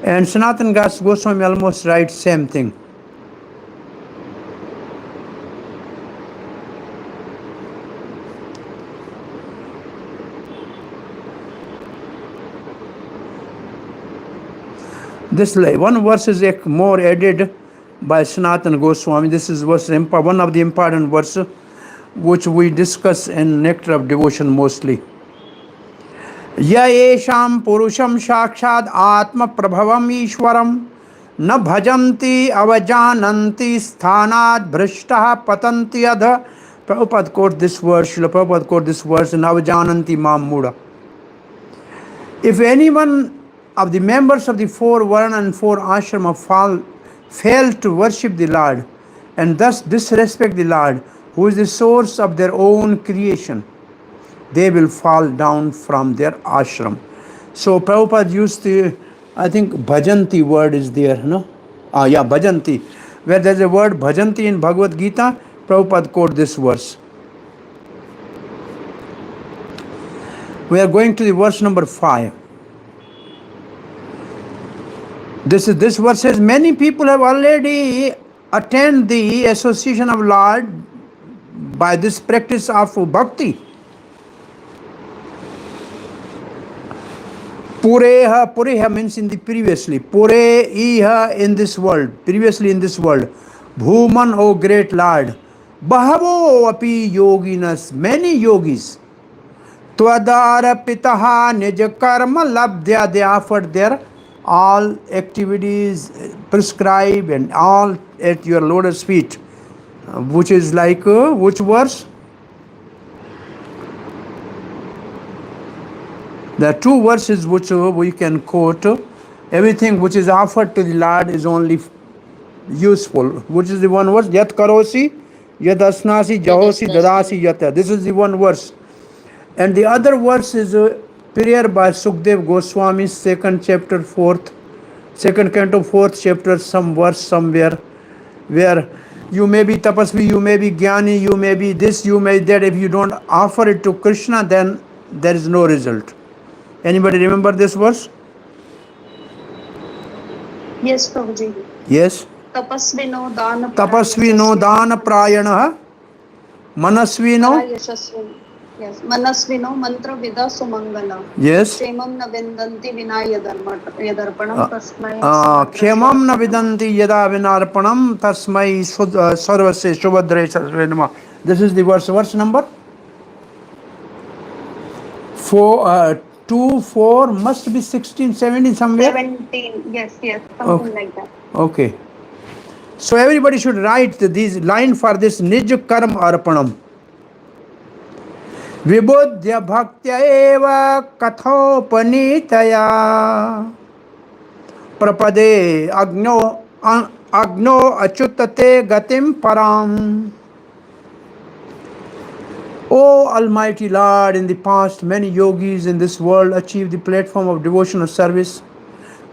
And Sanatana Goswami almost writes same thing. This one verse is more added by Sanatana Goswami. This is one of the important verses which we discuss in Nectar of Devotion mostly. Ya esham purusham shakshad atma prabhavam ishwaram na bhajanti avajananti sthanat bhrishtaha patanti adha. Prabhupada quote this verse, Srila Prabhupada quote this verse, na avajananti mam muda. If anyone of the members of the four varna and four ashrama fail to worship the Lord and thus disrespect the Lord, who is the source of their own creation, they will fall down from their ashram. So Prabhupada used the, I think bhajanti word is there, no? Bhajanti. Where there's a word bhajanti in Bhagavad Gita, Prabhupada quote this verse. We are going to the verse number 5. This verse says, many people have already attained the association of Lord by this practice of bhakti. Pureha means in the previously. Pureiha in this world, previously in this world. Bhuman, O great Lord. Bahavo api yoginas, many yogis. Twadara pitaha nija karma labdya, they offered their all activities prescribed and all at your Lord's feet, which is like which verse? There are two verses which we can quote. Everything which is offered to the Lord is only useful. Which is the one verse? Yat karosi, yat asnasi, jahosi, dadasi, yata. This is the one verse. And the other verse is prayer by Sukdev Goswami, second canto, 4th chapter, some verse somewhere, where you may be tapasvi, you may be gyani, you may be this, you may that. If you don't offer it to Krishna, then there is no result. Anybody remember this verse? Yes, Prabhuji. Yes. Tapasvino dana prayana manasvino. Yes, manasvino mantra vida sumangala. Yes. Kshemam na vindanti vinaya yadarpanam tasmai. Kshemam na vidanti yada vinarpanam tasmai sarvase shubhadre sarvenama. This is the verse number 4, 2, 4, must be 16, 17 somewhere. 17, yes, something like that. Okay. So everybody should write these line for this nij karma arpanam. Vibodhya bhaktya eva kathopanitaya prapade agno achyutate gatim param. O Almighty Lord, in the past many yogis in this world achieved the platform of devotional service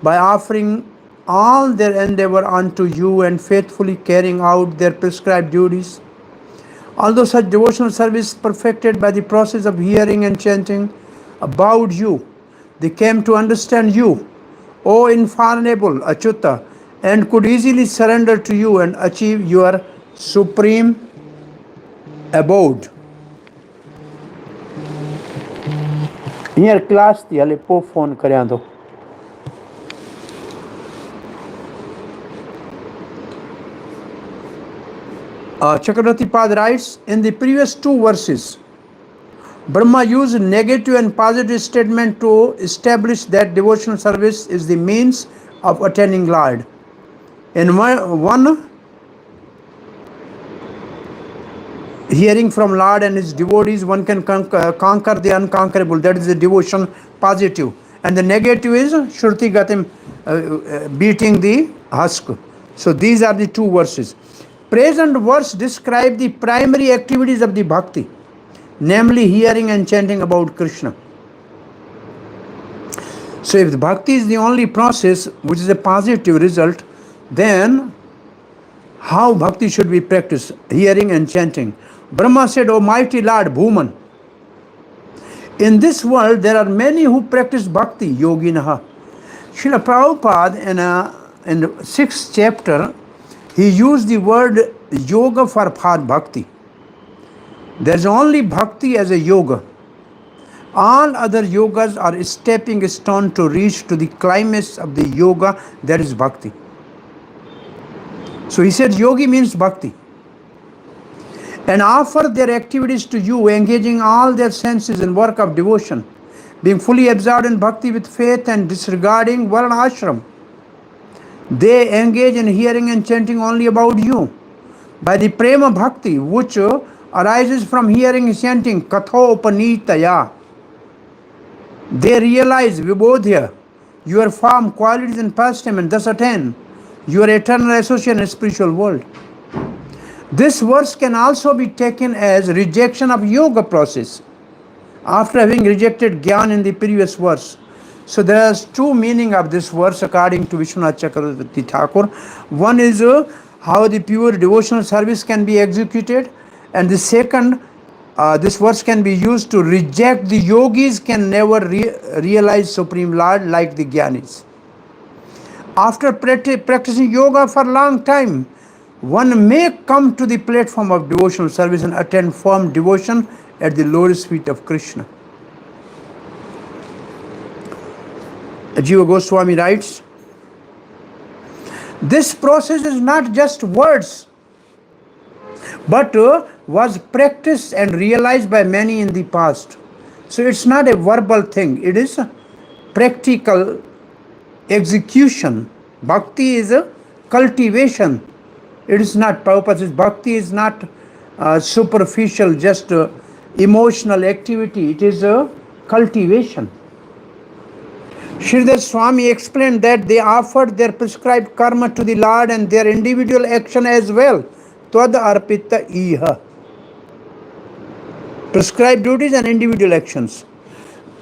by offering all their endeavor unto you and faithfully carrying out their prescribed duties. Although such devotional service perfected by the process of hearing and chanting bowed you. They came to understand you, O infailable Achyuta, and could easily surrender to you and achieve your supreme abode. Here class the Aleppo phone karyando. Chakravarti Pad writes, in the previous two verses, Brahma used negative and positive statement to establish that devotional service is the means of attaining Lord. In one, hearing from Lord and his devotees, one can conquer the unconquerable. That is the devotion positive. And the negative is Shruti Gatim, beating the husk. So these are the two verses. Present verse describe the primary activities of the bhakti, namely hearing and chanting about Krishna. So if the bhakti is the only process which is a positive result, then how bhakti should be practiced? Hearing and chanting. Brahma said, O mighty Lord Bhuman, in this world there are many who practice bhakti, yoginaha. Srila Prabhupada in the 6th chapter, he used the word yoga for bhakti. There is only bhakti as a yoga. All other yogas are stepping stone to reach to the climax of the yoga, that is bhakti. So he said yogi means bhakti. And offer their activities to you, engaging all their senses in work of devotion, being fully absorbed in bhakti with faith and disregarding varna ashram. They engage in hearing and chanting only about you. By the prema bhakti, which arises from hearing and chanting, katho upanitaya, they realize vibodhya, your form, qualities and pastime, and thus attain your eternal association in the spiritual world. This verse can also be taken as rejection of yoga process after having rejected gyaan in the previous verse. So there is two meaning of this verse according to Vishwanath Chakravarti Thakur. One is how the pure devotional service can be executed, and the second, this verse can be used to reject the yogis can never realize Supreme Lord like the Gyanis. After practicing yoga for a long time, one may come to the platform of devotional service and attain firm devotion at the lotus feet of Krishna. Jiva Goswami writes, this process is not just words, but was practiced and realized by many in the past. So it's not a verbal thing, it is a practical execution. Bhakti is a cultivation. It is not, Prabhupada says, bhakti is not superficial, just emotional activity. It is a cultivation. Sridhar Swami explained that they offered their prescribed karma to the Lord and their individual action as well. Tvad arpita iha. Prescribed duties and individual actions.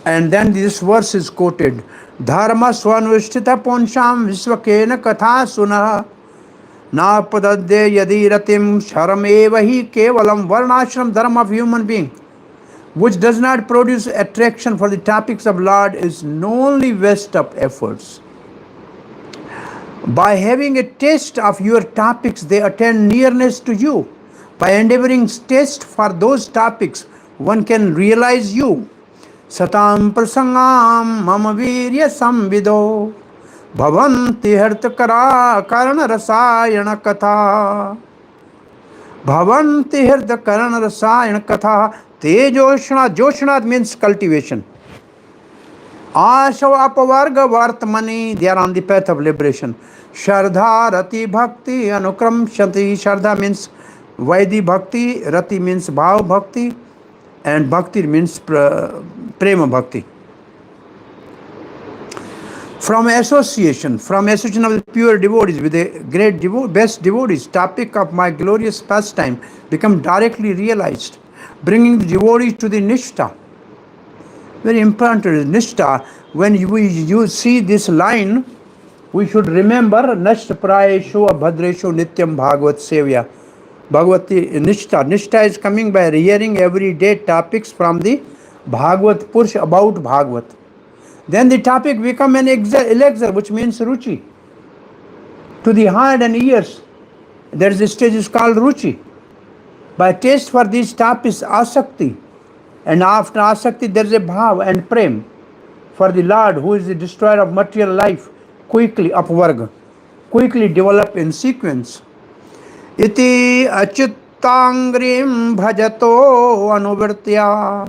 And then this verse is quoted. Dharma swanvishthita ponsham visvakena katha sunaha napadadde yadi ratim sharamevahi kevalam varnashram dharma of human being, which does not produce attraction for the topics of Lord, is only waste of efforts. By having a taste of your topics, they attain nearness to you. By endeavoring taste for those topics, one can realize you. Satam prasangam mama virya samvido bhavanti hirtakara karana rasayana katha bhavanti hirtakarana rasayana katha. Tejoshna, Joshna means cultivation. Ashavapavarga vartamani, they are on the path of liberation. Shardha, Rati, Bhakti, Anukram, Shanti. Shardha means Vaidhi Bhakti, Rati means Bhav Bhakti, and Bhakti means Prema Bhakti. From association of the pure devotees with the great best devotees, topic of my glorious pastime become directly realized, bringing the devotees to the nishtha. Very important is nishtha. When you see this line, we should remember nashta prayesho abhadresho nityam bhagavat sevya. Bhagavati nishtha. Nishtha is coming by hearing everyday topics from the Bhagavad Purush about Bhagavad. Then the topic become an elixir, which means ruchi. To the heart and ears, there is a stage is called ruchi. By taste for these topics, asakti. And after asakti, there is a bhav and prem for the Lord, who is the destroyer of material life, quickly upvarga, quickly develop in sequence. Iti achyutangrim bhajato anuvartya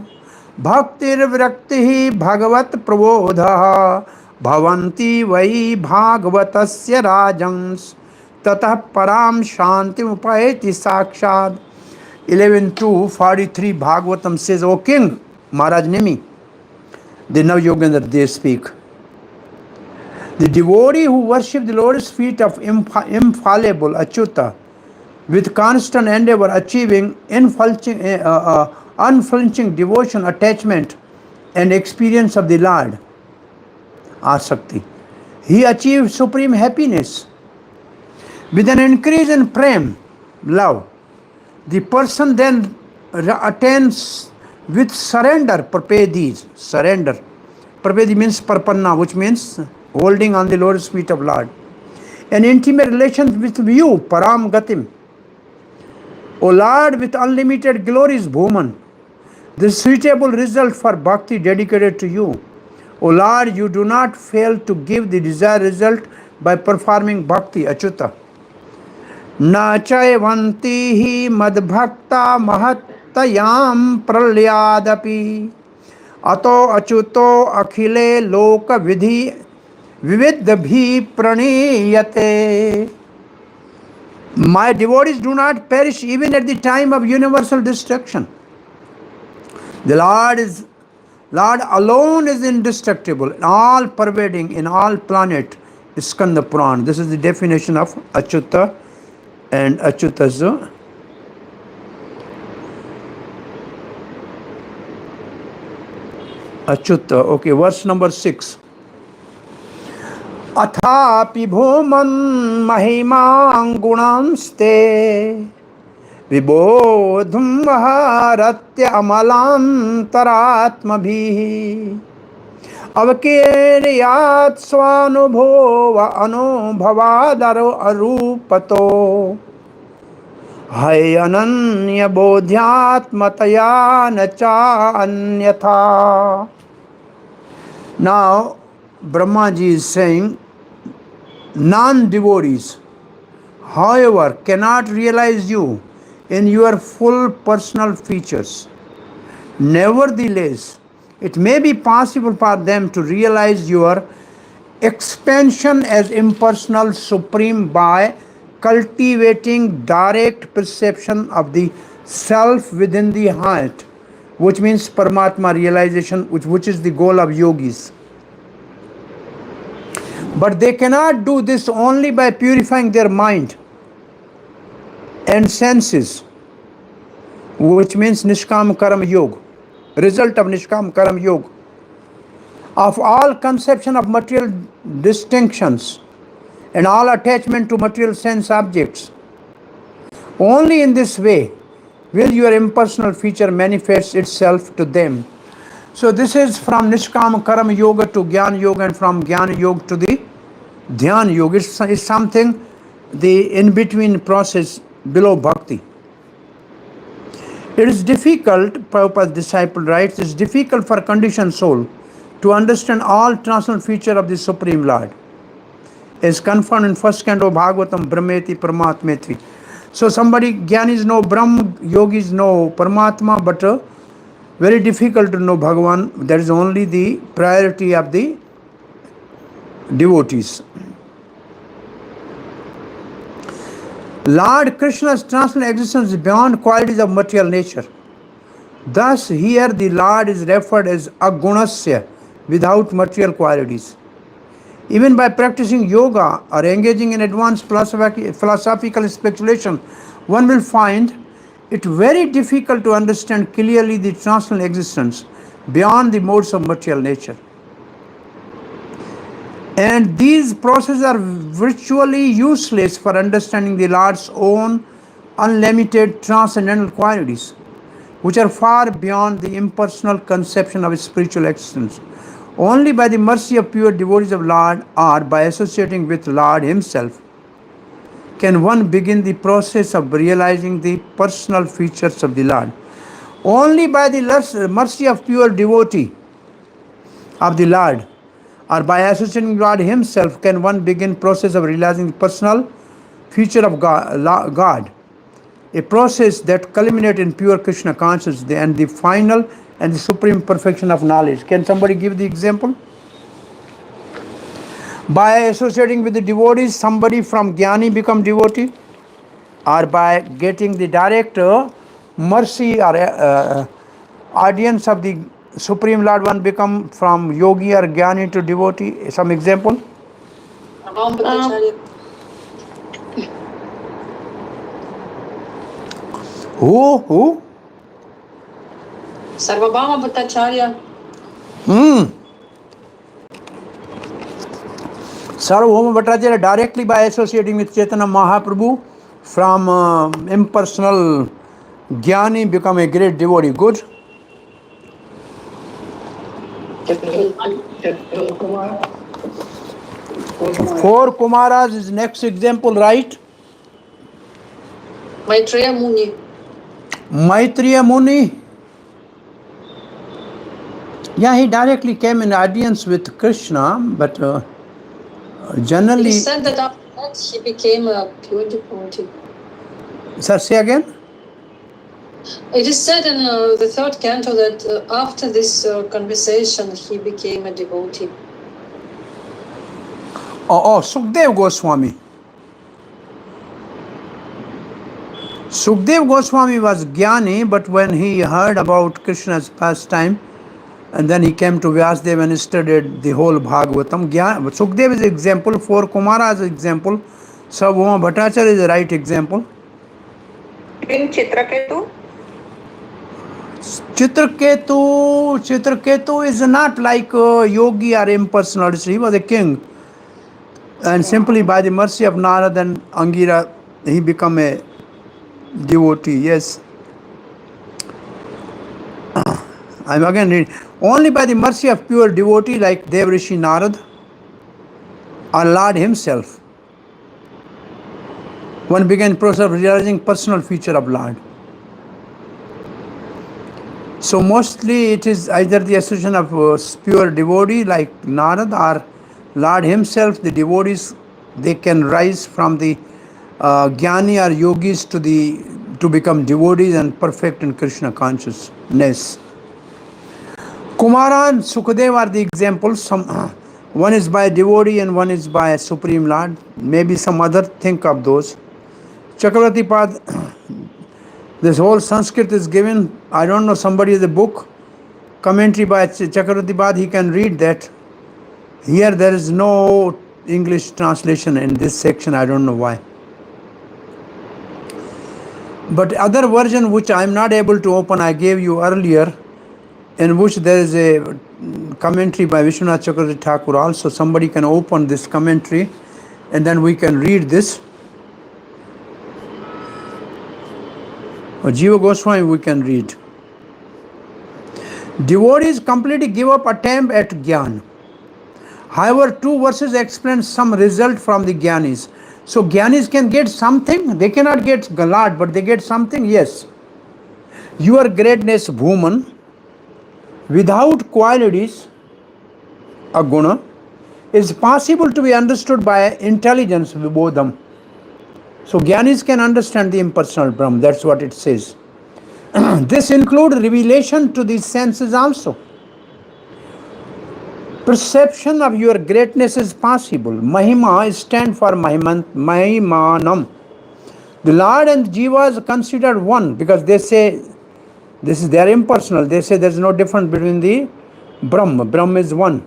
bhaktir virakti bhagavat prabodha bhavanti vai bhagavatasya rajans tatah param shanti upayeti sakshad. 11:2:43 Bhagavatam says, O King, Maharaj Nimi, the Navyogendra, they speak. The devotee who worship the lotus feet of infallible Achyuta with constant endeavor, achieving unflinching devotion, attachment, and experience of the Lord, Asakti, he achieves supreme happiness. With an increase in prem, love, the person then attains with surrender, prapedi, surrender. Prapedi means parpanna, which means holding on the lotus feet of Lord. An intimate relation with you, param gatim. O Lord, with unlimited glories, bhuman. The suitable result for bhakti dedicated to you. O Lord, you do not fail to give the desired result by performing bhakti, achyuta. Na chaivanti hi madbhakta mahattayam pralyadapi ato achyuto akhile loka vidhi vividabhi praniyate. My devotees do not perish even at the time of universal destruction. The Lord alone is indestructible, all pervading in all planet. Skanda Puran. This is the definition of Achyuta and Achyuta's Achyuta. Okay, verse number 6. Athapi bhuman mahimang gunamste vibodhum maharatya amalantaratmabhi avakiriyat swanubhova anubhavadaro arupato hai ananya bodhyatmataya nacha anyatha. Now Brahmaji is saying, non-devotees, however, cannot realize you in your full personal features. Nevertheless, it may be possible for them to realize your expansion as impersonal supreme by cultivating direct perception of the self within the heart, which means Paramatma realization, which is the goal of yogis. But they cannot do this only by purifying their mind and senses, which means Nishkam Karam Yoga, result of Nishkam Karam Yoga, of all conception of material distinctions and all attachment to material sense objects. Only in this way will your impersonal feature manifest itself to them. So this is from Nishkam Karam Yoga to Gyaan Yoga, and from Gyaan Yoga to the Dhyan Yoga. It's something, the in-between process below Bhakti. It is difficult, Prabhupada's disciple writes, it is difficult for a conditioned soul to understand all transcendental feature of the Supreme Lord, as confirmed in first canto of Bhagavatam, Brahmeti Paramatmeti. So somebody, Gyanis know Brahm, Yogis know Paramatma, but very difficult to know Bhagavan. There is only the priority of the devotees. Lord Krishna's transcendental existence is beyond qualities of material nature. Thus, here the Lord is referred as agunasya, without material qualities. Even by practicing yoga or engaging in advanced philosophical speculation, one will find it very difficult to understand clearly the transcendental existence beyond the modes of material nature. And these processes are virtually useless for understanding the Lord's own unlimited transcendental qualities. which are far beyond the impersonal conception of spiritual existence. Only by the mercy of pure devotees of Lord, or by associating with Lord Himself, can one begin the process of realizing the personal features of the Lord. Only by the mercy of pure devotee of the Lord, or by associating with Lord Himself, can one begin process of realizing the personal feature of God, a process that culminates in pure Krishna consciousness and the final and the supreme perfection of knowledge. Can somebody give the example? By associating with the devotees, somebody from Gyani become devotee, or by getting the direct mercy or audience of the Supreme Lord, one become from yogi or Gyani to devotee. Some example? Who? Sarvabhauma Bhattacharya. Sarvabhauma Bhattacharya, directly by associating with Chaitanya Mahaprabhu, from impersonal Gyani become a great devotee. Good. Four Kumaras is next example, right? Maitreya Muni. Maitreya Muni. Yeah, he directly came in audience with Krishna, but generally. It is said that after that he became a pure devotee. Sir, say again? It is said in the third canto that after this conversation he became a devotee. Oh, Sukdev Goswami. Sukdev Goswami was Gyani, but when he heard about Krishna's pastime, and then he came to Vyasdev and studied the whole Bhagvatam. Sukdev is example, four Kumara is example, Sarvabhauma Bhattacharya is the right example. In Chitraketu? Chitraketu is not like a yogi or impersonalist. He was a king. And simply by the mercy of Narad and Angira, he became a devotee. Yes. I'm again reading. Only by the mercy of pure devotee like Devrishi Narad or Lord Himself, one began process of realizing personal feature of Lord. So mostly it is either the association of pure devotee like Narad or Lord Himself. The devotees, they can rise from the Gyani or yogis to become devotees and perfect in Krishna consciousness. Kumara and Sukadev are the examples. One is by a devotee and one is by a Supreme Lord. Maybe some other, think of those. Chakravarti Pad, this whole Sanskrit is given. I don't know, somebody has a book, commentary by Chakravarti Pad, he can read that. Here there is no English translation in this section, I don't know why. But other version which I am not able to open, I gave you earlier, in which there is a commentary by Vishwanath Chakravarti Thakur also. Somebody can open this commentary and then we can read this. Or Jiva Goswami we can read. Devotees completely give up attempt at Gyaan. However, two verses explain some result from the Gyanis. So Gyanis can get something. They cannot get Lord, but they get something. Yes. Your greatness, Bhuman, without qualities, a guna, is possible to be understood by intelligence, vibodham. So Gyanis can understand the impersonal Brahm, that's what it says. This includes revelation to the senses also. Perception of your greatness is possible. Mahima stands for Mahimanam. The Lord and Jiva is considered one because they say they are impersonal. They say there is no difference between the Brahma. Brahma is one.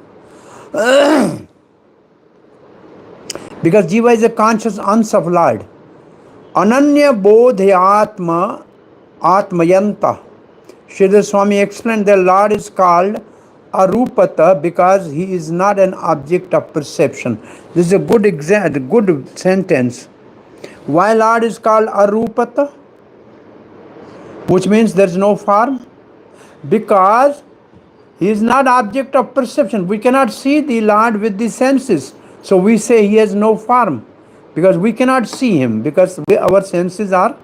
Because Jiva is a conscious ans of Lord. Ananya bodhyatma atmayanta. Sridhar Swami explained that Lord is called arupata because he is not an object of perception. This is a good sentence. Why Lord is called arupata? which means there's no form, because he is not object of perception. We cannot see the Lord with the senses. So we say he has no form, because we cannot see him, because our senses are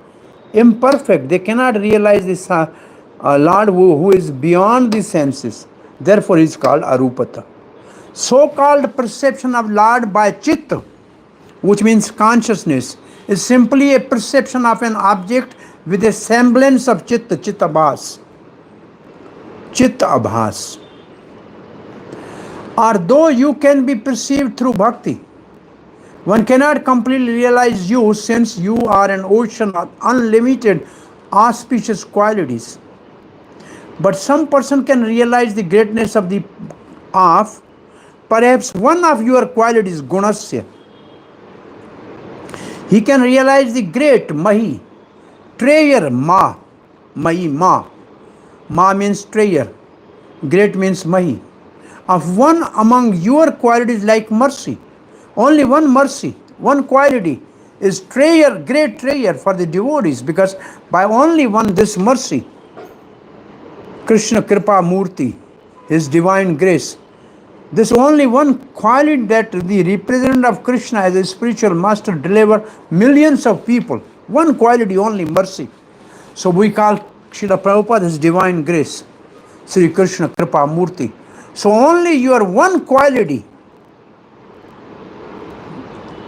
imperfect. They cannot realize this Lord who is beyond the senses. Therefore he is called arupata. So-called perception of Lord by chitta, which means consciousness, is simply a perception of an object with a semblance of chitta, chittabhas. Chitta abhas. Or though you can be perceived through bhakti, one cannot completely realize you, since you are an ocean of unlimited auspicious qualities. But some person can realize the greatness of perhaps one of your qualities, gunasya. He can realize the great mahi, treasure ma, mahi ma. Ma means treasure, great means mahi. Of one among your qualities like mercy. Only one mercy, one quality is treasure, great treasure for the devotees, because by only one this mercy, Krishna Kripa Murti, his divine grace, this only one quality that the representative of Krishna as a spiritual master deliver millions of people. One quality only, mercy. So we call Srila Prabhupada his divine grace, Sri Krishna Kripa Murti. So only your one quality,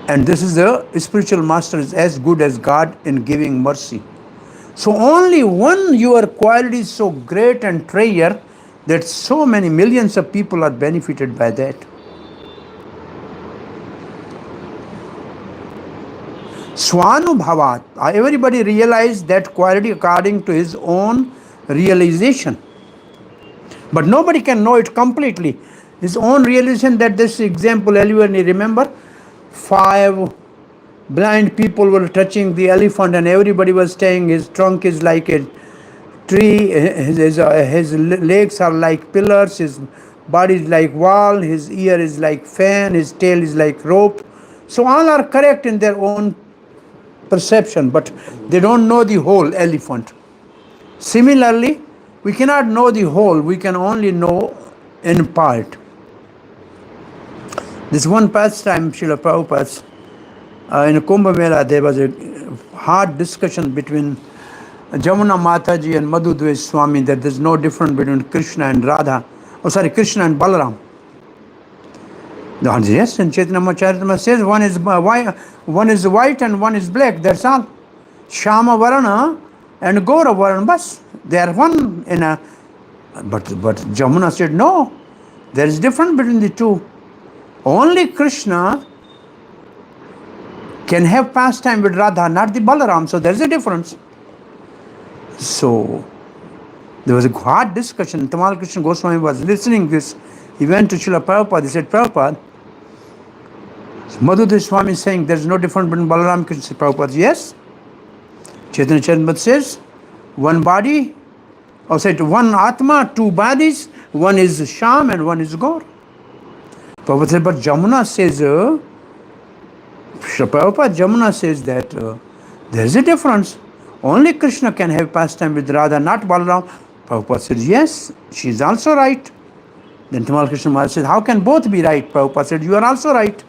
and this is the spiritual master is as good as God in giving mercy. So only one your quality is so great and treasure that so many millions of people are benefited by that. Swanubhavat, everybody realized that quality according to his own realization. But nobody can know it completely. His own realization, that this example, anyone remember? 5 blind people were touching the elephant and everybody was saying his trunk is like a tree, his legs are like pillars, his body is like wall, his ear is like fan, his tail is like rope. So all are correct in their own perception, but they don't know the whole elephant. Similarly, we cannot know the whole, we can only know in part. This one pastime, Srila Prabhupada's, in Kumbh Mela, there was a hard discussion between Jamuna Mataji and Madhudvesh Swami that there's no difference between Krishna and Krishna and Balaram. Yes, and Chaitanya Mahaprabhu says one is white and one is black, that's all. Shama Varana and Gora Varana, bas. They are one in a... But Jamuna said, no, there is difference between the two. Only Krishna can have pastime with Radha, not the Balaram, so there is a difference. So, there was a hard discussion. Tamal Krishna Goswami was listening this. He went to Srila Prabhupada. He said, Prabhupada, Madhudvesh Swami is saying there is no difference between Balaram and Krishna. Prabhupada, yes. Chaitanya Charitamrita says, one body, one Atma, 2 bodies, one is Sham and one is Gaur. Prabhupada said, but Jamuna says, Prabhupada, Jamuna says that there is a difference. Only Krishna can have pastime with Radha, not Balaram. Prabhupada said, yes, she is also right. Then Tamal Krishna Maharaj said, how can both be right? Prabhupada said, you are also right.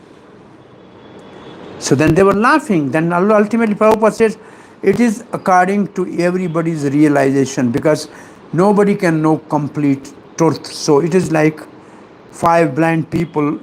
So then they were laughing. Then ultimately Prabhupada says, it is according to everybody's realization, because nobody can know complete truth. So it is like 5 blind people